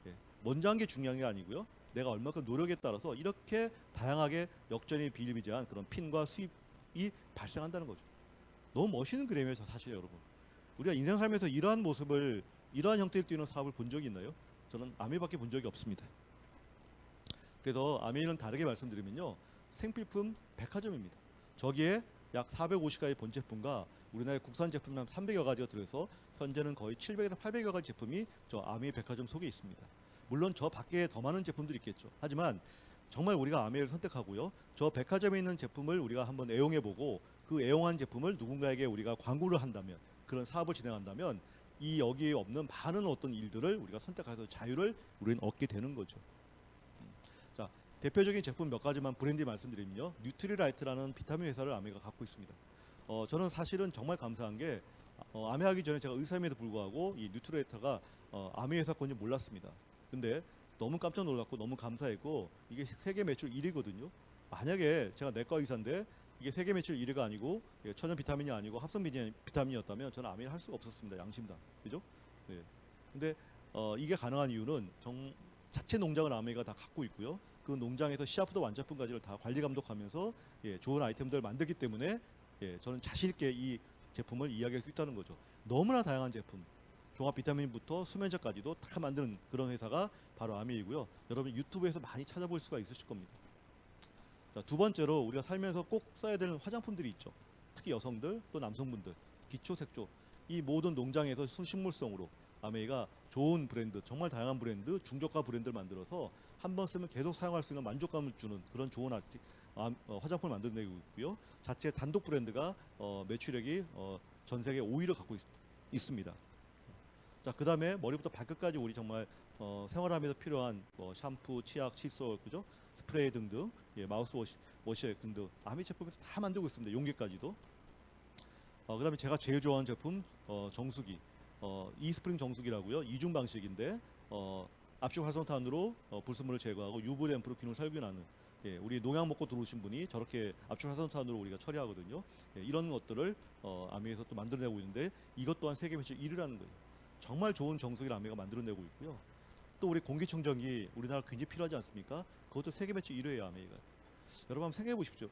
예. 먼저 한 게 중요한 게 아니고요. 내가 얼마큼 노력에 따라서 이렇게 다양하게 역전이 비일비재한 그런 핀과 수입이 발생한다는 거죠. 너무 멋있는 그림이에요, 사실 여러분. 우리가 인생 삶에서 이러한 모습을, 이러한 형태를 띠는 사업을 본 적이 있나요? 저는 아메이밖에 본 적이 없습니다. 그래서 아메이는 다르게 말씀드리면요, 생필품 백화점입니다. 저기에 약 450가지 본 제품과 우리나라의 국산 제품 한 300여 가지가 들어서 현재는 거의 700에서 800여 가지 제품이 저 아메이 백화점 속에 있습니다. 물론 저 밖에 더 많은 제품들이 있겠죠. 하지만 정말 우리가 아메이를 선택하고요. 저 백화점에 있는 제품을 우리가 한번 애용해보고 그 애용한 제품을 누군가에게 우리가 광고를 한다면 그런 사업을 진행한다면 이 여기에 없는 많은 어떤 일들을 우리가 선택해서 자유를 우리는 얻게 되는 거죠. 자, 대표적인 제품 몇 가지만 브랜드 말씀드리면요. 뉴트리라이트라는 비타민 회사를 아메가 갖고 있습니다. 저는 사실은 정말 감사한 게 아메하기 전에 제가 의사임에도 불구하고 이 뉴트리라이트가 아메 회사 건지 몰랐습니다. 근데 너무 깜짝 놀랐고 너무 감사했고 이게 세계 매출 1위거든요. 만약에 제가 내과 의사인데 이게 세계 매출 1위가 아니고 천연 비타민이 아니고 합성 비타민이었다면 저는 아메를 할 수가 없었습니다. 양심상. 그죠? 네. 근데 이게 가능한 이유는 자체 농장을 아메가 다 갖고 있고요. 그 농장에서 시작부터 완제품까지를 다 관리 감독하면서 좋은 아이템들을 만들기 때문에 저는 자신 있게 이 제품을 이야기할 수 있다는 거죠. 너무나 다양한 제품, 종합 비타민부터 수면제까지도 다 만드는 그런 회사가 바로 아메이고요. 여러분 유튜브에서 많이 찾아볼 수가 있으실 겁니다. 자, 두 번째로 우리가 살면서 꼭 써야 되는 화장품들이 있죠. 특히 여성들 또 남성분들, 기초 색조 이 모든 농장에서 순식물성으로 아메이가 좋은 브랜드, 정말 다양한 브랜드, 중저가 브랜드를 만들어서 한 번 쓰면 계속 사용할 수 있는 만족감을 주는 그런 좋은 화장품을 만들어내고 있고요. 자체 단독 브랜드가 매출액이 전 세계 5위를 갖고 있습니다. 자, 그다음에 머리부터 발끝까지 우리 정말 생활하면서 필요한 샴푸, 치약, 칫솔, 그죠? 스프레이 등등, 마우스워시 등등 아미 제품에서 다 만들고 있습니다. 용기까지도. 그다음에 제가 제일 좋아하는 제품 정수기, 이스프링 정수기라고요. 이중 방식인데 압축 활성탄으로 불순물을 제거하고 UV 램프로 균을 살균하는. 우리 농약 먹고 들어오신 분이 저렇게 압축 활성탄으로 우리가 처리하거든요. 이런 것들을 아미에서 또 만들어내고 있는데 이것 또한 세계 매출 1위라는 거예요. 정말 좋은 정수기를 아미가 만들어내고 있고요. 또 우리 공기청정기 우리나라 굉장히 필요하지 않습니까? 그것도 세계 매출 1위예요, 아메이가. 여러분 한번 생각해 보십시오.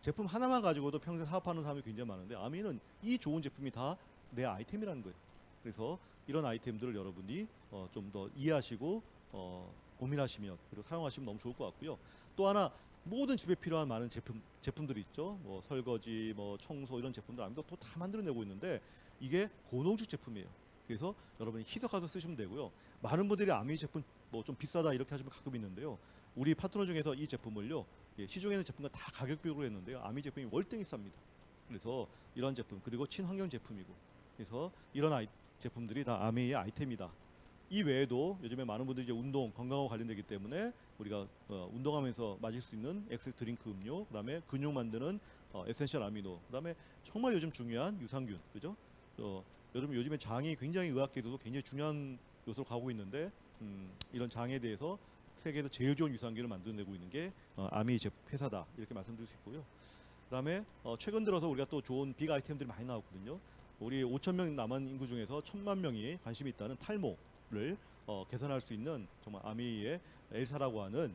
제품 하나만 가지고도 평생 사업하는 사람이 굉장히 많은데 아미는 이 좋은 제품이 다 내 아이템이라는 거예요. 그래서 이런 아이템들을 여러분이 좀 더 이해하시고 고민하시면 그리고 사용하시면 너무 좋을 것 같고요. 또 하나 모든 집에 필요한 많은 제품들이 있죠. 뭐 설거지, 뭐 청소 이런 제품들 아미도 또 다 만들어내고 있는데 이게 고농축 제품이에요. 그래서 여러분이 희석해서 쓰시면 되고요. 많은 분들이 아미 제품 뭐 좀 비싸다 이렇게 하시면 가끔 있는데요. 우리 파트너 중에서 이 제품을요, 시중에 있는 제품과 다 가격 비교를 했는데요. 아미 제품이 월등히 쌉니다. 그래서 이런 제품 그리고 친환경 제품이고, 그래서 이런 제품들이 다 아미의 아이템이다. 이 외에도 요즘에 많은 분들이 이제 운동, 건강하고 관련되기 때문에 우리가 운동하면서 마실 수 있는 엑세스 드링크 음료, 그다음에 근육 만드는 에센셜 아미노, 그다음에 정말 요즘 중요한 유산균, 그죠? 여러분 요즘에 장이 굉장히 의학계에서도 굉장히 중요한 요소로 가고 있는데 이런 장에 대해서 세계에서 제일 좋은 유산균을 만들어내고 있는 게 아미 회사다 이렇게 말씀드릴 수 있고요. 그다음에 최근 들어서 우리가 또 좋은 빅 아이템들이 많이 나왔거든요. 우리 5천 명 남은 인구 중에서 1,000만 명이 관심이 있다는 탈모를 개선할 수 있는 정말 아미의 엘사라고 하는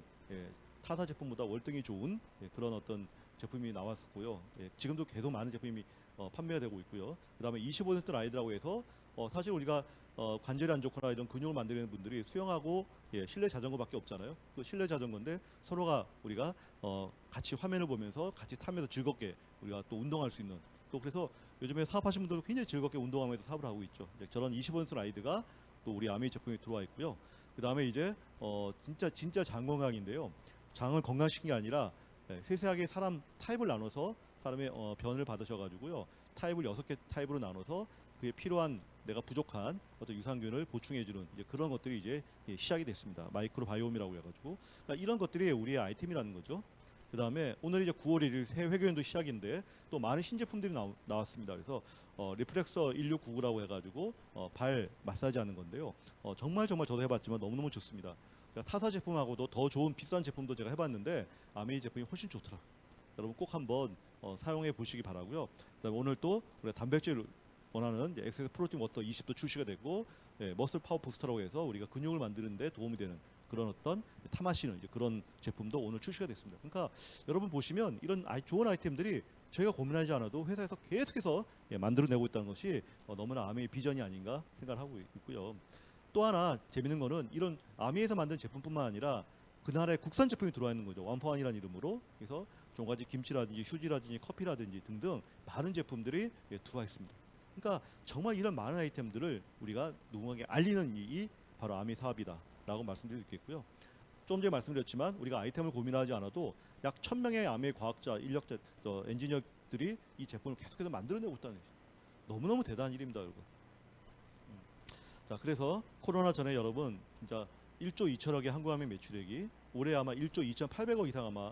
타사 제품보다 월등히 좋은 그런 어떤 제품이 나왔었고요. 지금도 계속 많은 제품이 판매가 되고 있고요. 그다음에 25% 라이드라고 해서 사실 우리가 관절이 안 좋거나 이런 근육을 만드는 분들이 수영하고 실내 자전거밖에 없잖아요. 그 실내 자전거인데 서로가 우리가 같이 화면을 보면서 같이 타면서 즐겁게 우리가 또 운동할 수 있는, 또 그래서 요즘에 사업하시는 분들도 굉장히 즐겁게 운동하면서 사업을 하고 있죠. 저런 25% 라이드가 또 우리 아미 제품이 들어와 있고요. 그 다음에 이제 진짜 장 건강인데요. 장을 건강시킨 게 아니라 세세하게 사람 타입을 나눠서 사람의 변을 받으셔가지고요. 타입을 6개 타입으로 나눠서 그에 필요한 내가 부족한 어떤 유산균을 보충해주는 이제 그런 것들이 이제 시작이 됐습니다. 마이크로 바이옴이라고 해가지고 그러니까 이런 것들이 우리의 아이템이라는 거죠. 그 다음에 오늘 이제 9월 1일 새 회계연도 시작인데 또 많은 신제품들이 나왔습니다. 그래서 리프렉서 1699라고 해가지고 발 마사지 하는 건데요. 정말 저도 해봤지만 너무너무 좋습니다. 그러니까 타사 제품하고도 더 좋은 비싼 제품도 제가 해봤는데 아메이 제품이 훨씬 좋더라. 여러분 꼭 한번 사용해 보시기 바라고요. 그다음에 오늘 또 우리가 단백질 원하는 엑세스 프로틴 워터 20도 출시가 되고 머슬 파워 부스터라고 해서 우리가 근육을 만드는 데 도움이 되는 그런 어떤 타마시는 이제 그런 제품도 오늘 출시가 됐습니다. 그러니까 여러분 보시면 이런 좋은 아이템들이 저희가 고민하지 않아도 회사에서 계속해서 만들어내고 있다는 것이 너무나 아미의 비전이 아닌가 생각을 하고 있고요. 또 하나 재밌는 거는 이런 아미에서 만든 제품뿐만 아니라 그 나라의 국산 제품이 들어와 있는 거죠. 원포안이라는 이름으로. 그래서 종가지 김치라든지 휴지라든지 커피라든지 등등 많은 제품들이 들어와 있습니다. 그러니까 정말 이런 많은 아이템들을 우리가 누군가에게 알리는 일이 바로 아미 사업이다라고 말씀드릴 수 있겠고요. 좀 전에 말씀드렸지만 우리가 아이템을 고민하지 않아도 약 1000명의 아메 과학자, 인력자, 엔지니어들이 이 제품을 계속해서 만들어내고 있다는 것이 너무너무 대단한 일입니다, 여러분. 자, 그래서 코로나 전에 여러분 진짜 1조 2천억의 한국아메 매출액이 올해 아마 1조 2,800억 이상 아마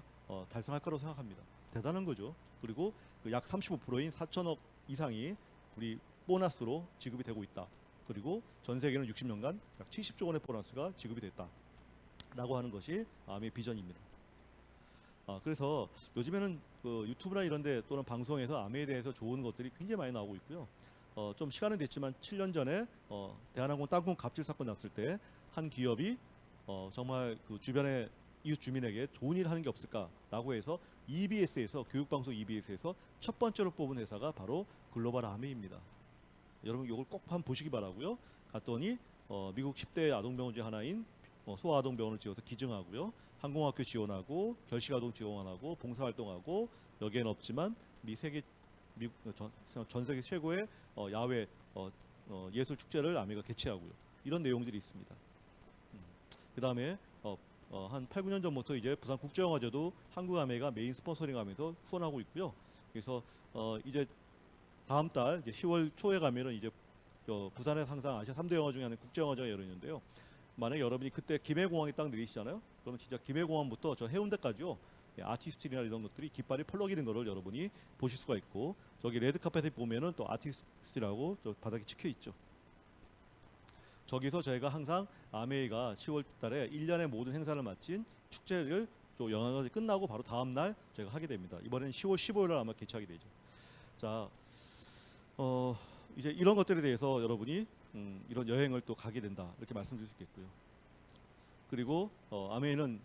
달성할 거라고 생각합니다. 대단한 거죠. 그리고 그 약 35%인 4천억 이상이 우리 보너스로 지급이 되고 있다. 그리고 전 세계는 60년간 약 70조 원의 보너스가 지급이 됐다라고 하는 것이 아메의 비전입니다. 그래서 요즘에는 그 유튜브나 이런데 또는 방송에서 아메에 대해서 좋은 것들이 굉장히 많이 나오고 있고요. 좀 시간은 됐지만 7년 전에 대한항공 땅콩 갑질 사건 났을 때 한 기업이 정말 그 주변의 이웃 주민에게 좋은 일 하는 게 없을까라고 해서 EBS에서 교육방송 EBS에서 첫 번째로 뽑은 회사가 바로 글로벌 아메입니다. 여러분 이걸 꼭 한번 보시기 바라고요. 갔더니 미국 10대 아동병원 중 하나인 소아아동병원을 지어서 기증하고요. 항공학교 지원하고 결식아동 지원하고 봉사활동하고 여기에는 없지만 미국 전 세계 최고의 야외 예술 축제를 아메가 개최하고요. 이런 내용들이 있습니다. 그 다음에 한 8, 9년 전부터 이제 부산 국제영화제도 한국 아메가 메인 스폰서링하면서 후원하고 있고요. 그래서 이제 다음 달 이제 10월 초에 가면은 이제 부산에 항상 아시아 3대 영화 중에 하나인 국제영화제가 열리는데요. 만약 여러분이 그때 김해공항에 딱 내리시잖아요. 그러면 진짜 김해공항부터 저 해운대까지요. 아티스트나 이런 것들이 깃발이 펄럭이는 거를 여러분이 보실 수가 있고 저기 레드카펫에 보면은 또 아티스트라고 저 바닥에 찍혀 있죠. 저기서 저희가 항상 아메이가 10월 달에 1년의 모든 행사를 마친 축제를 또 영화가 끝나고 바로 다음 날 저희가 하게 됩니다. 이번에는 10월 15일 날 아마 개최하게 되죠. 자, 이제 이런 것들에 대해서 여러분이 이런 여행을 또 가게 된다 이렇게 말씀드릴 수 있겠고요. 그리고 아메이는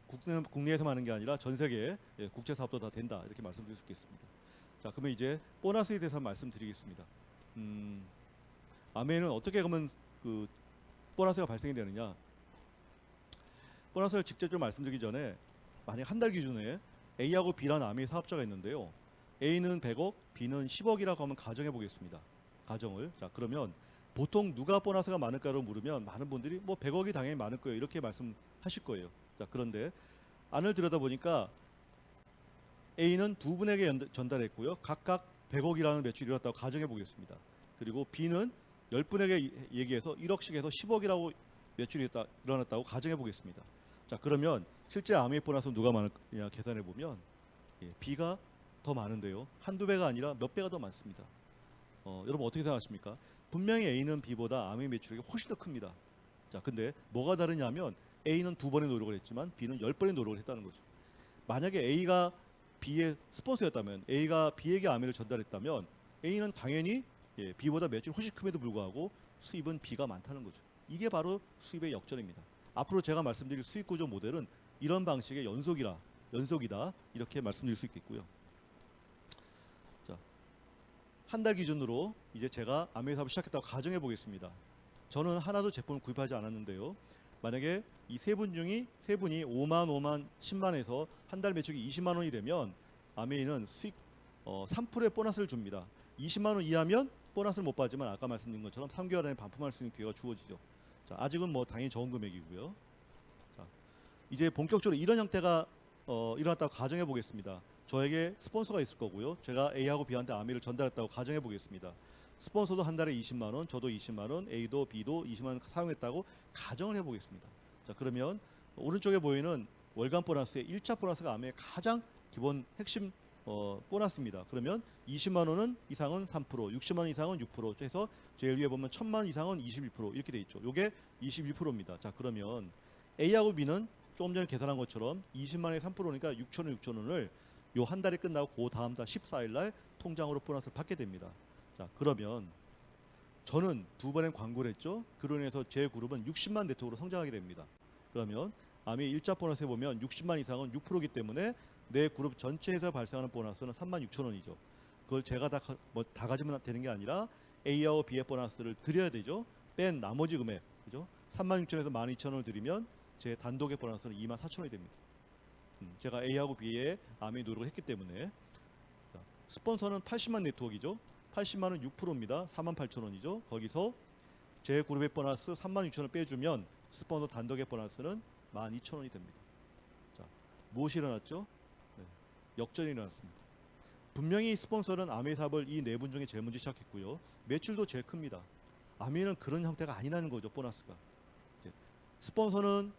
국내에서만 하는 게 아니라 전 세계에 국제 사업도 다 된다 이렇게 말씀드릴 수 있겠습니다. 자, 그러면 이제 보너스에 대해서 말씀드리겠습니다. 아메이는 어떻게 하면 그 보너스가 발생이 되느냐? 보너스를 직접적으로 말씀드리기 전에 만약 한 달 기준에 A하고 B라는 아메이 사업자가 있는데요. A는 100억, B는 10억이라고 하면 가정해 보겠습니다. 가정을. 자, 그러면 보통 누가 보너스가 많을까로 물으면 많은 분들이 뭐 100억이 당연히 많을 거예요. 이렇게 말씀하실 거예요. 자, 그런데 안을 들여다보니까 A는 두 분에게 전달했고요. 각각 100억이라는 매출이 일어났다고 가정해 보겠습니다. 그리고 B는 10분에게 얘기해서 1억씩 해서 10억이라고 매출이 일어났다고 가정해 보겠습니다. 자, 그러면 실제 아메이 보너스는 누가 많을냐 계산해 보면 B가 더 많은데요. 한두 배가 아니라 몇 배가 더 많습니다. 여러분 어떻게 생각하십니까? 분명히 A는 B보다 아메이 매출액이 훨씬 더 큽니다. 자, 근데 뭐가 다르냐면 A는 2번의 노력을 했지만 B는 10번의 노력을 했다는 거죠. 만약에 A가 B의 스폰서였다면 A가 B에게 아메이를 전달했다면 A는 당연히 B보다 매출이 훨씬 큼에도 불구하고 수입은 B가 많다는 거죠. 이게 바로 수입의 역전입니다. 앞으로 제가 말씀드릴 수익 구조 모델은 이런 방식의 연속이다 이렇게 말씀드릴 수 있겠고요. 자, 한 달 기준으로 이제 제가 아메이 사업을 시작했다고 가정해 보겠습니다. 저는 하나도 제품을 구입하지 않았는데요. 만약에 이 세 분이 5만, 5만, 10만에서 한 달 매출이 20만 원이 되면 아메이는 수익 3%의 보너스를 줍니다. 20만 원 이하면 보너스를 못 받지만 아까 말씀드린 것처럼 3개월 안에 반품할 수 있는 기회가 주어지죠. 자, 아직은 뭐 당연히 적은 금액이고요. 자, 이제 본격적으로 이런 형태가 일어났다고 가정해 보겠습니다. 저에게 스폰서가 있을 거고요. 제가 A하고 B한테 아메이를 전달했다고 가정해 보겠습니다. 스폰서도 한 달에 20만 원, 저도 20만 원, A도 B도 20만 원 사용했다고 가정을 해 보겠습니다. 자, 그러면 오른쪽에 보이는 월간 보너스의 1차 보너스가 아메의 가장 기본 핵심 보너스입니다. 그러면 20만 원 이상은 3%, 60만 원 이상은 6% 해서 제일 위에 보면 1000만 원 이상은 21% 이렇게 돼 있죠. 요게 21%입니다. 자, 그러면 A하고 B는 조금 전에 계산한 것처럼 20만 원에 3%니까 6천 원을 요 한 달이 끝나고 그 다음 달 14일 날 통장으로 보너스를 받게 됩니다. 자, 그러면 저는 두 번의 광고를 했죠. 그로 인해서 제 그룹은 60만 네트워크로 성장하게 됩니다. 그러면 아메 1차 보너스에 보면 60만 이상은 6%이기 때문에 내 그룹 전체에서 발생하는 보너스는 36,000원이죠. 그걸 제가 다 가지면 되는 게 아니라 A하고 B의 보너스를 드려야 되죠. 뺀 나머지 금액, 그죠? 36,000원에서 12,000원을 드리면 제 단독의 보너스는 24,000원이 됩니다. 제가 A하고 B의 아메이 노력을 했기 때문에. 자, 스폰서는 80만 네트워크이죠. 80만 원 6%입니다. 48,000원이죠. 거기서 제 그룹의 보너스 36,000원 빼주면 스폰서 단독의 보너스는 12,000원이 됩니다. 무엇이 일어났죠? 네, 역전이 일어났습니다. 분명히 스폰서는 아메이 사업을 이 네 분 중에 제일 먼저 시작했고요. 매출도 제일 큽니다. 아메이는 그런 형태가 아니라는 거죠. 보너스가. 이제 스폰서는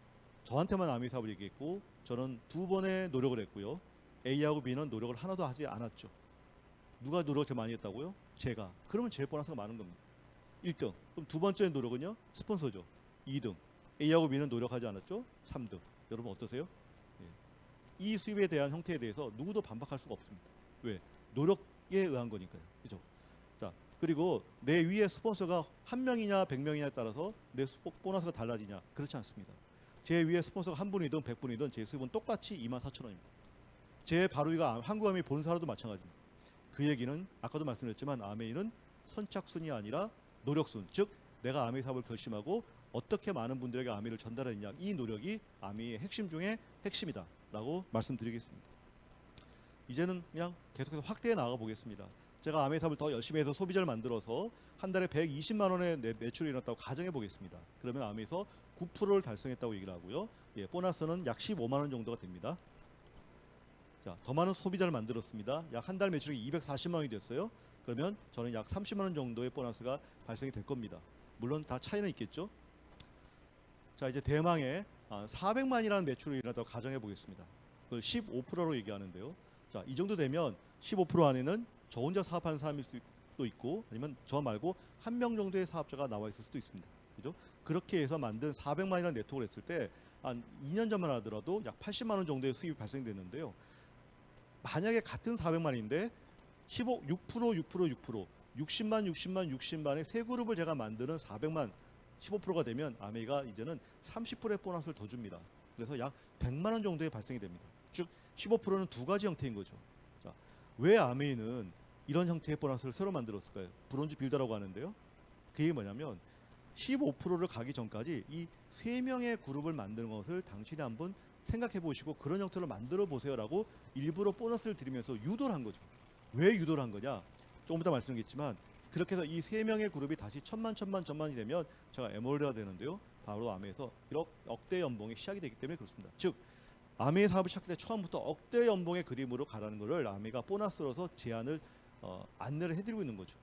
저한테만 아메이 사업을 얘기했고 저는 두 번의 노력을 했고요. A하고 B는 노력을 하나도 하지 않았죠. 누가 노력을 제일 많이 했다고요? 제가. 그러면 제일 보너스가 많은 겁니다. 1등. 그럼 두 번째 노력은요? 스폰서죠. 2등. A하고 B는 노력하지 않았죠? 3등. 여러분 어떠세요? 예. 이 수입에 대한 형태에 대해서 누구도 반박할 수가 없습니다. 왜? 노력에 의한 거니까요. 그죠? 자, 그리고 내 위에 스폰서가 한 명이냐 100명이냐에 따라서 내 보너스가 달라지냐? 그렇지 않습니다. 제 위에 스폰서가 한 분이든 100분이든 제 수입은 똑같이 24,000원입니다. 제 바로 위가 한국아메이 본사로도 마찬가지입니다. 그 얘기는 아까도 말씀드렸지만 아메이는 선착순이 아니라 노력순, 즉 내가 아메이 사업을 결심하고 어떻게 많은 분들에게 아메이를 전달했냐, 이 노력이 아메이의 핵심 중에 핵심이다 라고 말씀드리겠습니다. 이제는 그냥 계속해서 확대해 나가 보겠습니다. 제가 아메이 사업을 더 열심히 해서 소비자를 만들어서 한 달에 120만 원의 매출이 일어났다고 가정해 보겠습니다. 그러면 아메이에서 9%를 달성했다고 얘기를 하고요. 예, 보너스는 약 15만 원 정도가 됩니다. 자, 더 많은 소비자를 만들었습니다. 약 한 달 매출이 240만 원이 됐어요. 그러면 저는 약 30만 원 정도의 보너스가 발생이 될 겁니다. 물론 다 차이는 있겠죠. 자, 이제 대망의 400만이라는 매출이 일어났다고 가정해 보겠습니다. 그걸 15%로 얘기하는데요. 자, 이 정도 되면 15% 안에는 저 혼자 사업하는 사람일 수도 있고 아니면 저 말고 한 명 정도의 사업자가 나와 있을 수도 있습니다. 그죠? 그렇게 해서 만든 400만이라는 네트워크를 했을 때 한 2년 전만 하더라도 약 80만 원 정도의 수입이 발생됐는데요. 만약에 같은 400만인데 6%, 60만의 세 그룹을 제가 만드는 400만 15%가 되면 아메이가 이제는 30%의 보너스를 더 줍니다. 그래서 약 100만 원 정도의 발생이 됩니다. 즉 15%는 두 가지 형태인 거죠. 자, 왜 아메이는 이런 형태의 보너스를 새로 만들었을까요? 브론즈 빌더라고 하는데요. 그게 뭐냐면 15%를 가기 전까지 이 세 명의 그룹을 만드는 것을 당신이 한번 생각해 보시고 그런 형태로 만들어 보세요라고 일부러 보너스를 드리면서 유도를 한 거죠. 왜 유도를 한 거냐? 조금 이따 말씀드리겠지만 그렇게 해서 이 세 명의 그룹이 다시 천만이 되면 제가 에머르드가 되는데요. 바로 아메에서 1억 억대 연봉이 시작이 되기 때문에 그렇습니다. 즉 아메 사업을 시작할 때 처음부터 억대 연봉의 그림으로 가라는 것을 아메가 보너스로서 제안을 안내를 해드리고 있는 거죠.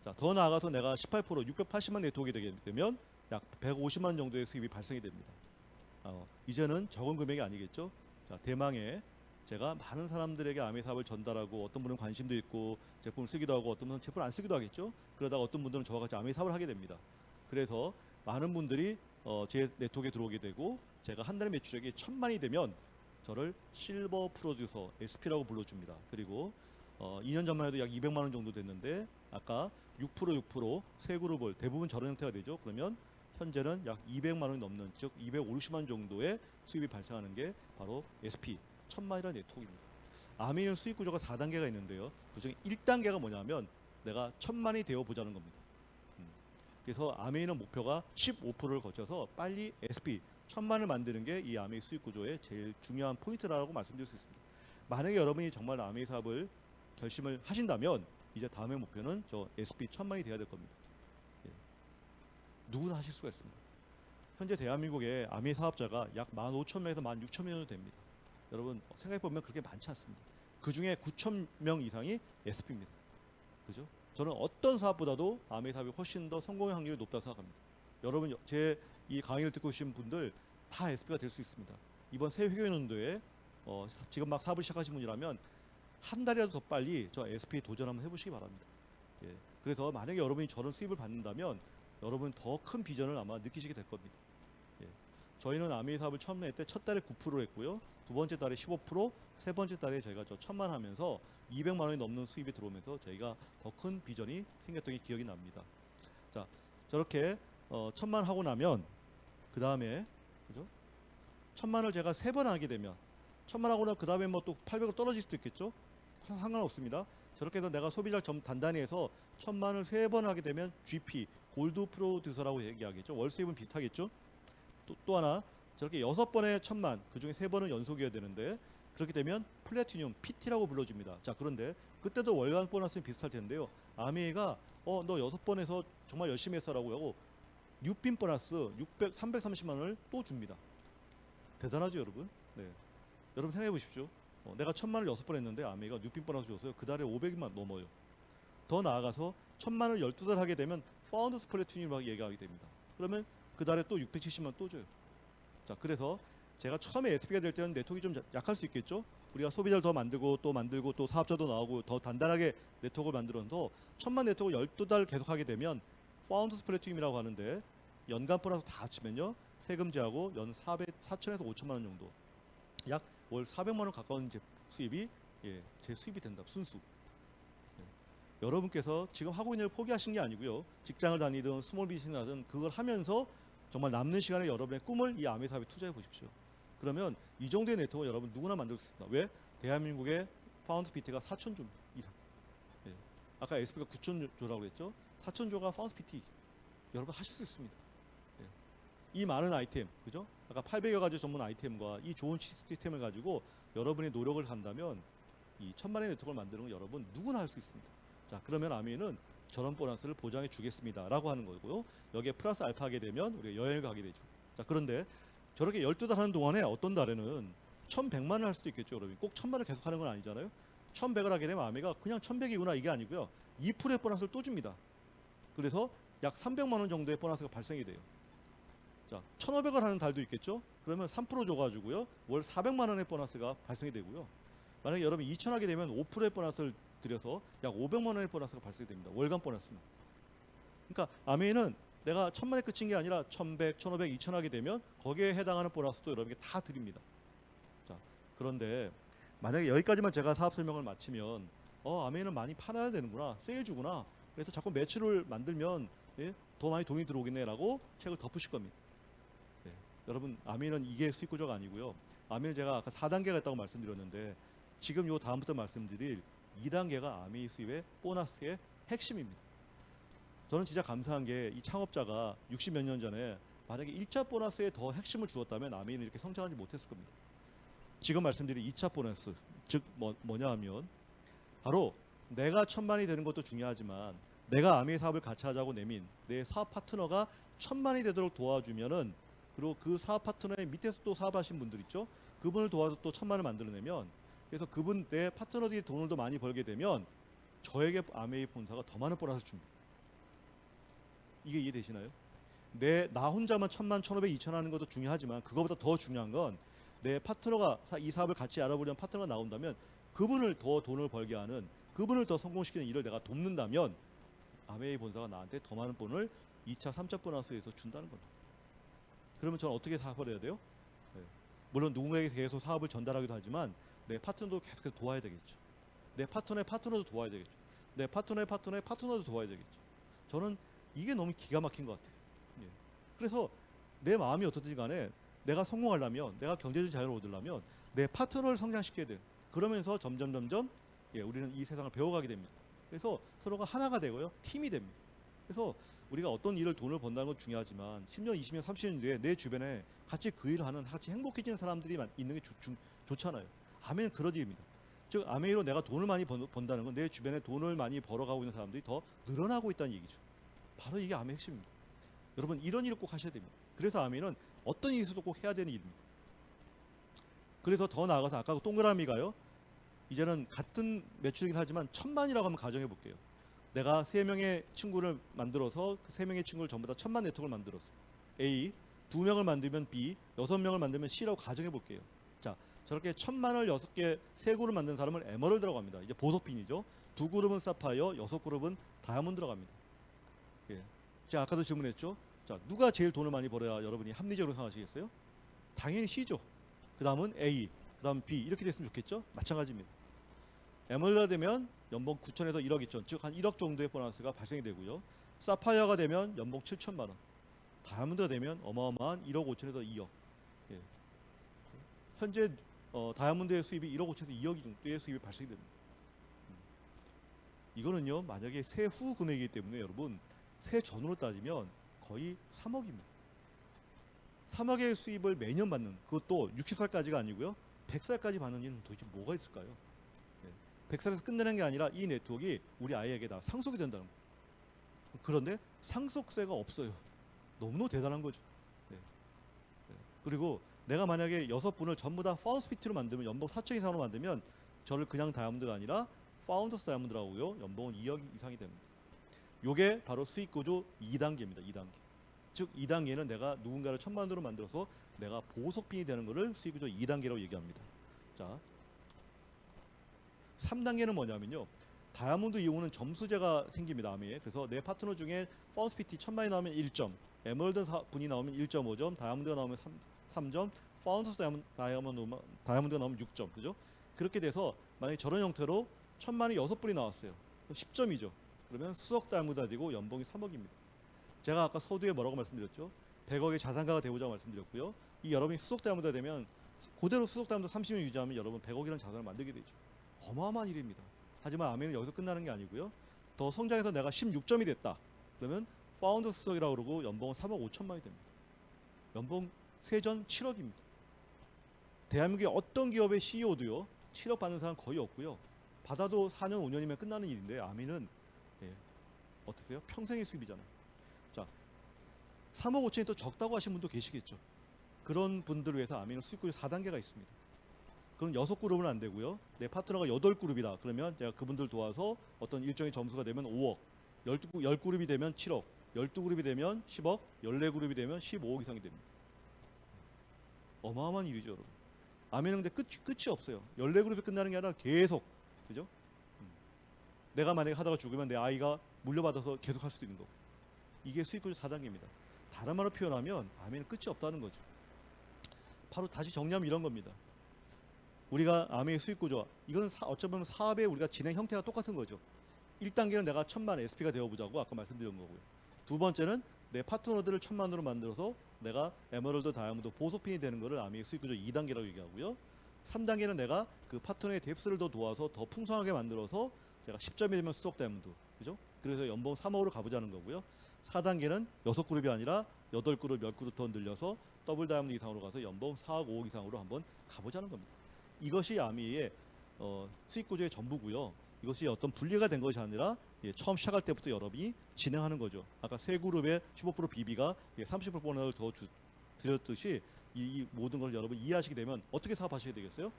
자, 더 나아가서 내가 18% 680만 네트워크가 되게 되면 약 150만 정도의 수입이 발생이 됩니다. 이제는 적은 금액이 아니겠죠. 자, 대망의 제가 많은 사람들에게 아메 사업을 전달하고 어떤 분은 관심도 있고 제품을 쓰기도 하고 어떤 분은 제품을 안 쓰기도 하겠죠. 그러다가 어떤 분들은 저와 같이 아메 사업을 하게 됩니다. 그래서 많은 분들이 제 네트워크에 들어오게 되고 제가 한 달의 매출액이 1000만이 되면 저를 실버 프로듀서 SP라고 불러줍니다. 그리고 2년 전만 해도 약 200만 원 정도 됐는데 아까 6%세 그룹을 대부분 저런 형태가 되죠. 그러면 현재는 약 200만 원이 넘는 즉 250만 정도의 수입이 발생하는 게 바로 SP 1000만이라는 네트워크입니다. 아메이는 수익 구조가 4단계가 있는데요. 그중에 1단계가 뭐냐면 내가 1000만이 되어 보자는 겁니다. 그래서 아메이는 목표가 15%를 거쳐서 빨리 SP 1000만을 만드는 게 이 아메이 수익 구조의 제일 중요한 포인트라고 말씀드릴 수 있습니다. 만약에 여러분이 정말 아메이 사업을 결심을 하신다면 이제 다음의 목표는 저 SP 1000만이 돼야 될 겁니다. 예. 누구나 하실 수가 있습니다. 현재 대한민국의 아메이 사업자가 약 15,000명에서 16,000명 정도 됩니다. 여러분 생각해보면 그렇게 많지 않습니다. 그 중에 9,000명 이상이 SP입니다. 그죠? 저는 어떤 사업보다도 아메이 사업이 훨씬 더 성공의 확률이 높다고 생각합니다. 여러분 제 이 강의를 듣고 계신 분들 다 SP가 될 수 있습니다. 이번 새 회계연도에 지금 막 사업을 시작하신 분이라면 한 달이라도 더 빨리 저 SP 도전 한번 해보시기 바랍니다. 예. 그래서 만약에 여러분이 저런 수입을 받는다면 여러분 더 큰 비전을 아마 느끼시게 될 겁니다. 예. 저희는 아메이 사업을 처음 낼 때 첫 달에 9% 했고요. 두 번째 달에 15%, 세 번째 달에 저희가 저 1000만 하면서 200만 원이 넘는 수입이 들어오면서 저희가 더 큰 비전이 생겼던 게 기억이 납니다. 자, 저렇게 1000만 하고 나면 그 다음에 그죠? 1000만을 제가 3번 하게 되면 1000만 하고 나면 그 다음에 뭐 또 800원 떨어질 수도 있겠죠? 상관없습니다. 저렇게 해서 내가 소비자를 좀 단단히 해서 1000만을 3번 하게 되면 GP 골드 프로듀서라고 얘기하겠죠. 월 수입은 비슷하겠죠. 또 하나 저렇게 6번에 1000만 그중에 3번은 연속이어야 되는데 그렇게 되면 플래티늄 PT라고 불러줍니다. 자, 그런데 그때도 월간 보너스는 비슷할 텐데요. 아메이가 너 6번에서 정말 열심히 했어라고 하고 뉴핀 보너스 330만 원을 또 줍니다. 대단하죠, 여러분? 네. 여러분 생각해 보십시오. 내가 1,000만을 6번 했는데 아메이가 6빈 보너스 줬어요. 그 달에 500만 넘어요. 더 나아가서 1,000만을 12달 하게 되면 파운드 스플래툰이라고 얘기하게 됩니다. 그러면 그 달에 또 670만 또 줘요. 자, 그래서 제가 처음에 SP가 될 때는 네트워크가 좀 약할 수 있겠죠. 우리가 소비자를 더 만들고 또 사업자도 나오고 더 단단하게 네트워크를 만들어서 1,000만 네트워크 12달 계속하게 되면 파운드 스플래툰이라고 하는데 연간 보너스 다 합치면요. 세금 제하고 연 4천에서 5천만 원 정도. 약 월 400만 원 가까운 수입이 제 수입이 된다. 순수. 여러분께서 지금 하고 있는 일 포기하신 게 아니고요. 직장을 다니든 스몰 비즈니스를 하든 그걸 하면서 정말 남는 시간에 여러분의 꿈을 이 아메 사업에 투자해 보십시오. 그러면 이 정도의 네트워크 여러분 누구나 만들 수 있습니다. 왜? 대한민국의 파운드 PT가 4,000조 이상. 예. 아까 SP가 9,000조라고 했죠. 4,000조가 파운드 PT. 여러분 하실 수 있습니다. 이 많은 아이템, 그죠? 아까 800여 가지 전문 아이템과 이 좋은 시스템을 가지고 여러분이 노력을 한다면 이 1,000만의 네트워크를 만드는 건 여러분 누구나 할 수 있습니다. 자, 그러면 아미는 저런 보너스를 보장해 주겠습니다라고 하는 거고요. 여기에 플러스 알파 하게 되면 우리가 여행을 가게 되죠. 자, 그런데 저렇게 12달 하는 동안에 어떤 달에는 1,100만을 할 수도 있겠죠, 여러분. 꼭 1,000만을 계속 하는 건 아니잖아요. 1,100을 하게 되면 아미가 그냥 1,100이구나 이게 아니고요. 2%의 보너스를 또 줍니다. 그래서 약 300만 원 정도의 보너스가 발생이 돼요. 자, 1,500을 하는 달도 있겠죠? 그러면 3% 줘가지고요. 월 400만 원의 보너스가 발생이 되고요. 만약에 여러분 2,000 하게 되면 5%의 보너스를 들여서 약 500만 원의 보너스가 발생이 됩니다. 월간 보너스는. 그러니까 아메이는 내가 1,000만에 그친 게 아니라 1,100, 1,500, 2,000 하게 되면 거기에 해당하는 보너스도 여러분께 다 드립니다. 자, 그런데 만약에 여기까지만 제가 사업 설명을 마치면 아메이는 많이 팔아야 되는구나. 세일주구나. 그래서 자꾸 매출을 만들면 더 많이 돈이 들어오겠네라고 책을 덮으실 겁니다. 여러분 아미는 이게 수익 구조가 아니고요. 아미는 제가 아까 4단계가 있다고 말씀드렸는데 지금 요 다음부터 말씀드릴 2단계가 아미 수입의 보너스의 핵심입니다. 저는 진짜 감사한 게 이 창업자가 60몇 년 전에 만약에 1차 보너스에 더 핵심을 주었다면 아미는 이렇게 성장하지 못했을 겁니다. 지금 말씀드린 2차 보너스 즉 뭐냐 하면 바로 내가 1,000만이 되는 것도 중요하지만 내가 아미의 사업을 같이 하자고 내민 내 사업 파트너가 1,000만이 되도록 도와주면은 그리고 그 사업 파트너의 밑에서 또 사업하신 분들 있죠. 그분을 도와서 또 1,000만을 만들어내면 그래서 그분 내 파트너들이 돈을 더 많이 벌게 되면 저에게 아메이 본사가 더 많은 보너스를 줍니다. 이게 이해되시나요? 나 혼자만 1,000만, 1,500, 2,000 하는 것도 중요하지만 그거보다 더 중요한 건 내 파트너가 이 사업을 같이 알아보려는 파트너가 나온다면 그분을 더 돈을 벌게 하는 그분을 더 성공시키는 일을 내가 돕는다면 아메이 본사가 나한테 더 많은 돈을 2차, 3차 보너스에서 준다는 겁니다. 그러면 저는 어떻게 사업을 해야 돼요? 물론 누군가에게 계속 사업을 전달하기도 하지만 내 파트너도 계속해서 도와야 되겠죠. 내 파트너의 파트너도 도와야 되겠죠. 내 파트너의 파트너의 파트너도 도와야 되겠죠. 저는 이게 너무 기가 막힌 것 같아요. 그래서 내 마음이 어떻든지 간에 내가 성공하려면 내가 경제적 자유를 얻으려면 내 파트너를 성장시켜야 돼요. 그러면서 점점 우리는 이 세상을 배워가게 됩니다. 그래서 서로가 하나가 되고요. 팀이 됩니다. 그래서 우리가 어떤 일을 돈을 번다는 건 중요하지만 10년, 20년, 30년 뒤에 내 주변에 같이 그 일을 하는 같이 행복해지는 사람들이 있는 게 좋잖아요. 아메이는 그런 일입니다. 즉 아메이로 내가 돈을 많이 번다는 건 내 주변에 돈을 많이 벌어가고 있는 사람들이 더 늘어나고 있다는 얘기죠. 바로 이게 아메이 핵심입니다. 여러분 이런 일을 꼭 하셔야 됩니다. 그래서 아메이는 어떤 일이 있어도 꼭 해야 되는 일입니다. 그래서 더 나아가서 아까 그 동그라미가요. 이제는 같은 매출이긴 하지만 1,000만이라고 한번 가정해 볼게요. 내가 3명의 친구를 만들어서 그 3명의 친구를 전부 다 1,000만 네트워크를 만들었어. A, 2명을 만들면 B, 6명을 만들면 C라고 가정해 볼게요. 자, 저렇게 1,000만을 6개, 3그룹을 만든 사람은 에머럴드라고 합니다. 이제 보석핀이죠. 2그룹은 사파이어, 6그룹은 다이아몬드라고 합니다. 제가 아까도 질문했죠. 자, 누가 제일 돈을 많이 벌어야 여러분이 합리적으로 생각하시겠어요? 당연히 C죠. 그 다음은 A, 그 다음 B 이렇게 됐으면 좋겠죠? 마찬가지입니다. 에멀드가 되면 연봉 9천에서 1억 있죠. 즉 한 1억 정도의 보너스가 발생이 되고요. 사파이어가 되면 연봉 7천만 원. 다이아몬드가 되면 어마어마한 1억 5천에서 2억. 현재 다이아몬드의 수입이 1억 5천에서 2억 정도의 수입이 발생이 됩니다. 이거는요. 만약에 세후 금액이기 때문에 여러분 세 전으로 따지면 거의 3억입니다. 3억의 수입을 매년 받는 그것도 60살까지가 아니고요. 100살까지 받는 일은 도대체 뭐가 있을까요? 100살에서 끝내는 게 아니라 이 네트워크가 우리 아이에게 다 상속이 된다는 거예요. 그런데 상속세가 없어요. 너무너무 대단한 거죠. 그리고 내가 만약에 6분을 전부 다 파운드스피트로 만들면 연봉 4천 이상으로 만들면 저를 그냥 다이아몬드가 아니라 파운더스 다이아몬드라고 하고요. 연봉은 2억 이상이 됩니다. 요게 바로 수익 구조 2단계입니다. 2단계. 즉 2단계는 내가 누군가를 1,000만 원으로 만들어서 내가 보석빈이 되는 것을 수익 구조 2단계라고 얘기합니다. 자, 3단계는 뭐냐면요. 다이아몬드 이용은 점수제가 생깁니다. 아미에. 그래서 내 파트너 중에 파운드스피트 1,000만이 나오면 1점, 에메랄드 분이 나오면 1.5점, 다이아몬드가 나오면 3점, 파운더스 다이아몬드가 나오면 6점. 그죠? 그렇게 돼서 만약에 저런 형태로 1,000만이 6분이 나왔어요. 10점이죠. 그러면 수억 다이아몬드가 되고 연봉이 3억입니다. 제가 아까 서두에 뭐라고 말씀드렸죠? 100억의 자산가가 되고자 말씀드렸고요. 이 여러분이 수석 다이아몬드가 되면 그대로 수석 다이아몬드 30년 유지하면 여러분 100억이라는 자산을 만들게 되죠. 어마어마한 일입니다. 하지만 아멘은 여기서 끝나는 게 아니고요. 더 성장해서 내가 16점이 됐다. 그러면 파운드 수석이라고 그러고 연봉은 3억 5천만이 됩니다. 연봉 세전 7억입니다. 대한민국의 어떤 기업의 CEO도요. 7억 받는 사람 거의 없고요. 받아도 4년 5년이면 끝나는 일인데 아멘은 어떠세요? 평생의 수입이잖아요. 자, 3억 5천이 또 적다고 하신 분도 계시겠죠. 그런 분들을 위해서 아멘은 수익구조 4단계가 있습니다. 그럼 6그룹은 안 되고요. 내 파트너가 8그룹이다. 그러면 제가 그분들 도와서 어떤 일정의 점수가 되면 5억, 10그룹이 되면 7억, 12그룹이 되면 10억, 14그룹이 되면 15억 이상이 됩니다. 어마어마한 일이죠, 여러분. 아멘은 근데 끝이 없어요. 14그룹이 끝나는 게 아니라 계속, 그죠? 내가 만약에 하다가 죽으면 내 아이가 물려받아서 계속 할 수도 있는 거고. 이게 수익구조 4단계입니다. 다른 말로 표현하면 아멘은 끝이 없다는 거죠. 바로 다시 정리하면 이런 겁니다. 우리가 아멘의 수익구조, 이거는 어쩌면 사업의 우리가 진행 형태가 똑같은 거죠. 1단계는 내가 1,000만 SP가 되어보자고 아까 말씀드린 거고요. 두 번째는 내 파트너들을 1,000만으로 만들어서 내가 에메랄드, 다이아몬드, 보석핀이 되는 거를 아멘의 수익구조 2단계라고 얘기하고요. 3단계는 내가 그 파트너의 뎁스를 더 도와서 더 풍성하게 만들어서 제가 10점이 되면 수석 다이아몬드, 그죠? 그래서 연봉 3억으로 가보자는 거고요. 4단계는 6그룹이 아니라 8그룹, 10그룹 더 늘려서 더블 다이아몬드 이상으로 가서 연봉 4억, 5억 이상으로 한번 가보자는 겁니다. 이것이 아미의 수익 구조의 전부고요. 이것이 어떤 분리가 된 것이 아니라 처음 시작할 때부터 여러분이 진행하는 거죠. 아까 세 그룹의 15% BB가 30% 보너를 더 드렸듯이 이 모든 걸 여러분 이해하시게 되면 어떻게 사업하시게 되겠어요?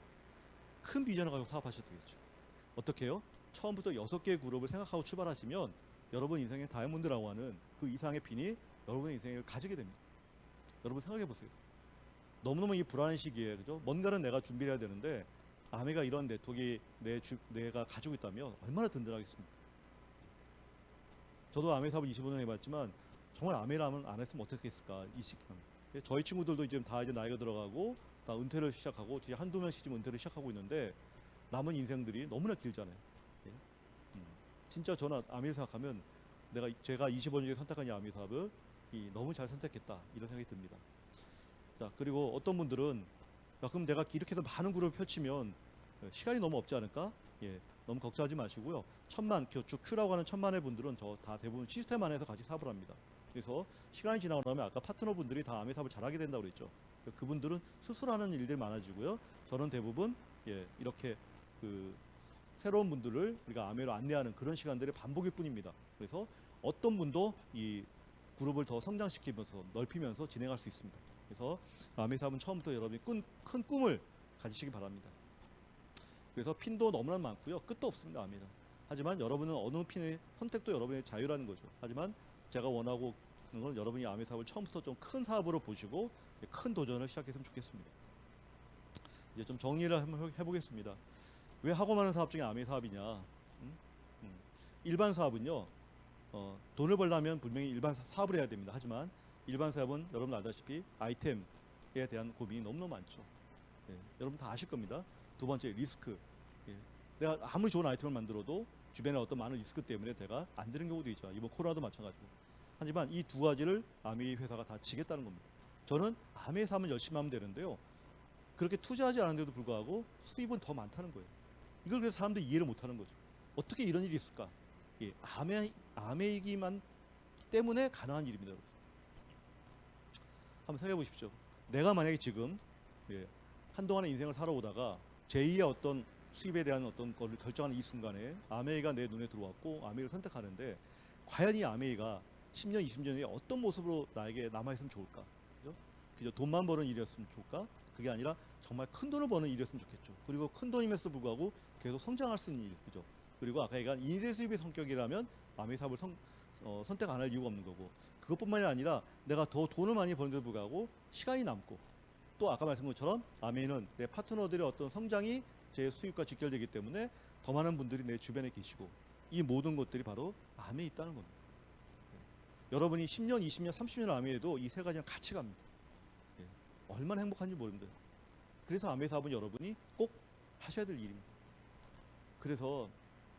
큰 비전을 가지고 사업하셔야 되겠죠. 어떻게 해요? 처음부터 6개의 그룹을 생각하고 출발하시면 여러분 인생의 다이아몬드라고 하는 그 이상의 핀이 여러분의 인생을 가지게 됩니다. 여러분 생각해 보세요. 너무너무 이 불안한 시기에, 그죠? 뭔가는 내가 준비해야 되는데 아메가 이런 네트워크 내가 가지고 있다면 얼마나 든든하겠습니까? 저도 아메 사업을 25년 해봤지만 정말 아메라면 안 했으면 어떻게 했을까 이 시기는. 저희 친구들도 이제 다 이제 나이가 들어가고 다 은퇴를 시작하고 이제 한두 명씩 지금 은퇴를 시작하고 있는데 남은 인생들이 너무나 길잖아요. 예? 진짜 저는 아메 생각하면 제가 25년 전에 선택한 이 아메 사업을 너무 잘 선택했다 이런 생각이 듭니다. 자, 그리고 어떤 분들은 그럼 내가 이렇게 해서 많은 그룹을 펼치면 시간이 너무 없지 않을까? 너무 걱정하지 마시고요. 1,000만 Q라고 하는 1,000만의 분들은 다 대부분 시스템 안에서 같이 사업을 합니다. 그래서 시간이 지나고 나면 아까 파트너분들이 다 아메 사업을 잘하게 된다고 그랬죠. 그분들은 스스로 하는 일들이 많아지고요. 저는 대부분 이렇게 새로운 분들을 우리가 아메로 안내하는 그런 시간들의 반복일 뿐입니다. 그래서 어떤 분도 이 그룹을 더 성장시키면서 넓히면서 진행할 수 있습니다. 그래서 아메 사업은 처음부터 여러분이 큰 꿈을 가지시기 바랍니다. 그래서 핀도 너무나 많고요. 끝도 없습니다. 아메는. 하지만 여러분은 어느 핀의 선택도 여러분의 자유라는 거죠. 하지만 제가 원하고 있는 건 여러분이 아메 사업을 처음부터 좀 큰 사업으로 보시고 큰 도전을 시작했으면 좋겠습니다. 이제 좀 정리를 한번 해보겠습니다. 왜 하고 많은 사업 중에 아메 사업이냐? 일반 사업은요. 돈을 벌려면 분명히 일반 사업을 해야 됩니다. 하지만 일반 사업은 여러분 알다시피 아이템에 대한 고민이 너무너무 많죠. 여러분 다 아실 겁니다. 두 번째 리스크. 내가 아무리 좋은 아이템을 만들어도 주변에 어떤 많은 리스크 때문에 내가 안 되는 경우도 있죠. 이번 코로나도 마찬가지고. 하지만 이 두 가지를 아메 회사가 다 지겠다는 겁니다. 저는 아메 사업은 열심히 하면 되는데요. 그렇게 투자하지 않은데도 불구하고 수입은 더 많다는 거예요. 이걸 그래서 사람들이 이해를 못하는 거죠. 어떻게 이런 일이 있을까? 아메이기만 때문에 가능한 일입니다. 여러분. 한번 생각해 보십시오. 내가 만약에 지금 한동안의 인생을 살아오다가 제2의 어떤 수입에 대한 어떤 것을 결정하는 이 순간에 아메이가 내 눈에 들어왔고 아메이를 선택하는데 과연 이 아메이가 10년, 20년 후에 어떤 모습으로 나에게 남아있으면 좋을까? 그죠? 그저 돈만 버는 일이었으면 좋을까? 그게 아니라 정말 큰 돈을 버는 일이었으면 좋겠죠. 그리고 큰 돈임에도 불구하고 계속 성장할 수 있는 일, 그죠? 그리고 아까 얘기한 인재 수입의 성격이라면 아메 사업을 선택 안 할 이유가 없는 거고, 그것뿐만이 아니라 내가 더 돈을 많이 버는데도 불구하고 시간이 남고, 또 아까 말씀드린 것처럼 아메이는 내 파트너들의 어떤 성장이 제 수입과 직결되기 때문에 더 많은 분들이 내 주변에 계시고, 이 모든 것들이 바로 아메에 있다는 겁니다. 여러분이 10년, 20년, 30년 아메에도 이 세 가지랑 같이 갑니다. 예. 얼마나 행복한지 모릅니다. 그래서 아메 사업은 여러분이 꼭 하셔야 될 일입니다. 그래서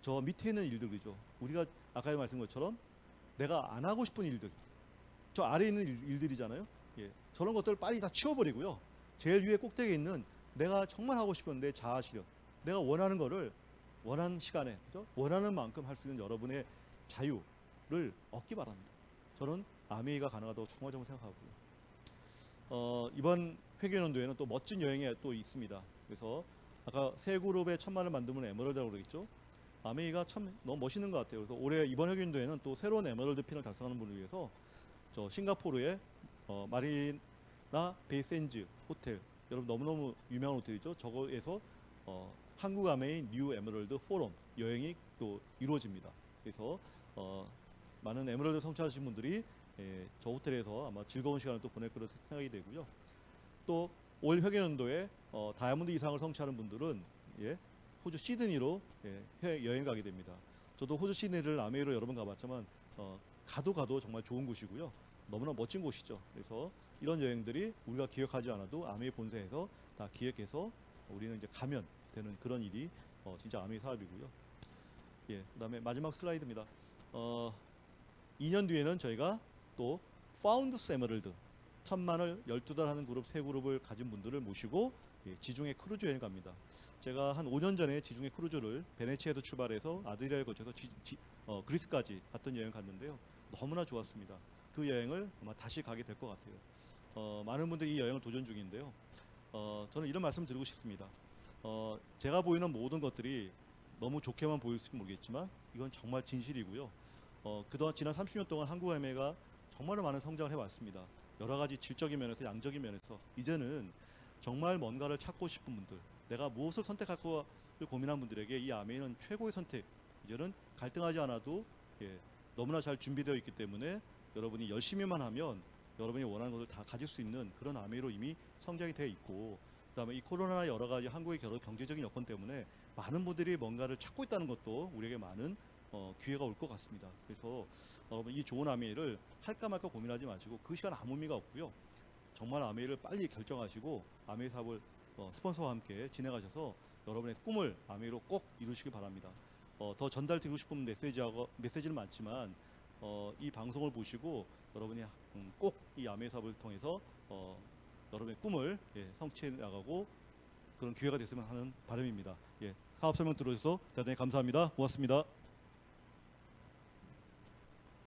저 밑에 있는 일들이죠. 우리가 아까 말씀드린 것처럼 내가 안 하고 싶은 일들, 저 아래에 있는 일들이잖아요. 예. 저런 것들을 빨리 다 치워버리고요. 제일 위에 꼭대기에 있는 내가 정말 하고 싶은 내 자아 실현, 내가 원하는 거를 원하는 시간에, 그죠? 원하는 만큼 할 수 있는 여러분의 자유를 얻기 바랍니다. 저는 아메이가 가능하다고 정말 생각하고요. 이번 회계연도에는 또 멋진 여행이 또 있습니다. 그래서 아까 세 그룹의 1000만을 만들면 에메랄드라고 그러겠죠. 아메이가 참 너무 멋있는 것 같아요. 그래서 올해 이번 회계연도에는 또 새로운 에메랄드 핀을 달성하는 분을 위해서 저 싱가포르의 마리나 베이센즈 호텔, 여러분 너무너무 유명한 호텔이죠. 저거에서 한국 아메이 뉴 에메랄드 포럼 여행이 또 이루어집니다. 그래서 많은 에메랄드 성취하신 분들이 저 호텔에서 아마 즐거운 시간을 또 보낼 거로 생각이 되고요. 또 올 회계연도에 다이아몬드 이상을 성취하는 분들은 호주 시드니로 여행 가게 됩니다. 저도 호주 시드니를 아메이로 여러 번 가봤지만 가도 정말 좋은 곳이고요. 너무나 멋진 곳이죠. 그래서 이런 여행들이 우리가 기획하지 않아도 아메이 본사에서 다 기획해서 우리는 이제 가면 되는 그런 일이 진짜 아메이 사업이고요. 그다음에 마지막 슬라이드입니다. 2년 뒤에는 저희가 또 파운드스 에메랄드 1000만을 12달 하는 그룹 세 그룹을 가진 분들을 모시고 지중해 크루즈 여행 갑니다. 제가 한 5년 전에 지중해 크루즈를 베네치아에서 출발해서 아드리아를 거쳐서 그리스까지 갔던 여행 갔는데요. 너무나 좋았습니다. 그 여행을 아마 다시 가게 될 것 같아요. 많은 분들이 이 여행을 도전 중인데요. 저는 이런 말씀 드리고 싶습니다. 제가 보이는 모든 것들이 너무 좋게만 보일지 모르겠지만 이건 정말 진실이고요. 그동안 지난 30년 동안 한국 아메가 정말 많은 성장을 해왔습니다. 여러 가지 질적인 면에서 양적인 면에서 이제는 정말 뭔가를 찾고 싶은 분들, 내가 무엇을 선택할까를 고민한 분들에게 이 아메이는 최고의 선택. 이제는 갈등하지 않아도 너무나 잘 준비되어 있기 때문에 여러분이 열심히만 하면 여러분이 원하는 것을 다 가질 수 있는 그런 아메이로 이미 성장이 되어 있고, 그다음에 이 코로나나 여러 가지 한국의 경제적인 여건 때문에 많은 분들이 뭔가를 찾고 있다는 것도 우리에게 많은 기회가 올 것 같습니다. 그래서 여러분 이 좋은 아메이를 할까 말까 고민하지 마시고, 그 시간 아무 의미가 없고요. 정말 아메이를 빨리 결정하시고 아메이 사업을 스폰서와 함께 진행하셔서 여러분의 꿈을 아메이로 꼭 이루시기 바랍니다. 더 전달드리고 싶은 메시지는 많지만 이 방송을 보시고 여러분이 꼭 이 아메이 사업을 통해서 여러분의 꿈을 성취해 나가고 그런 기회가 됐으면 하는 바람입니다. 사업 설명 들어주셔서 대단히 감사합니다. 고맙습니다.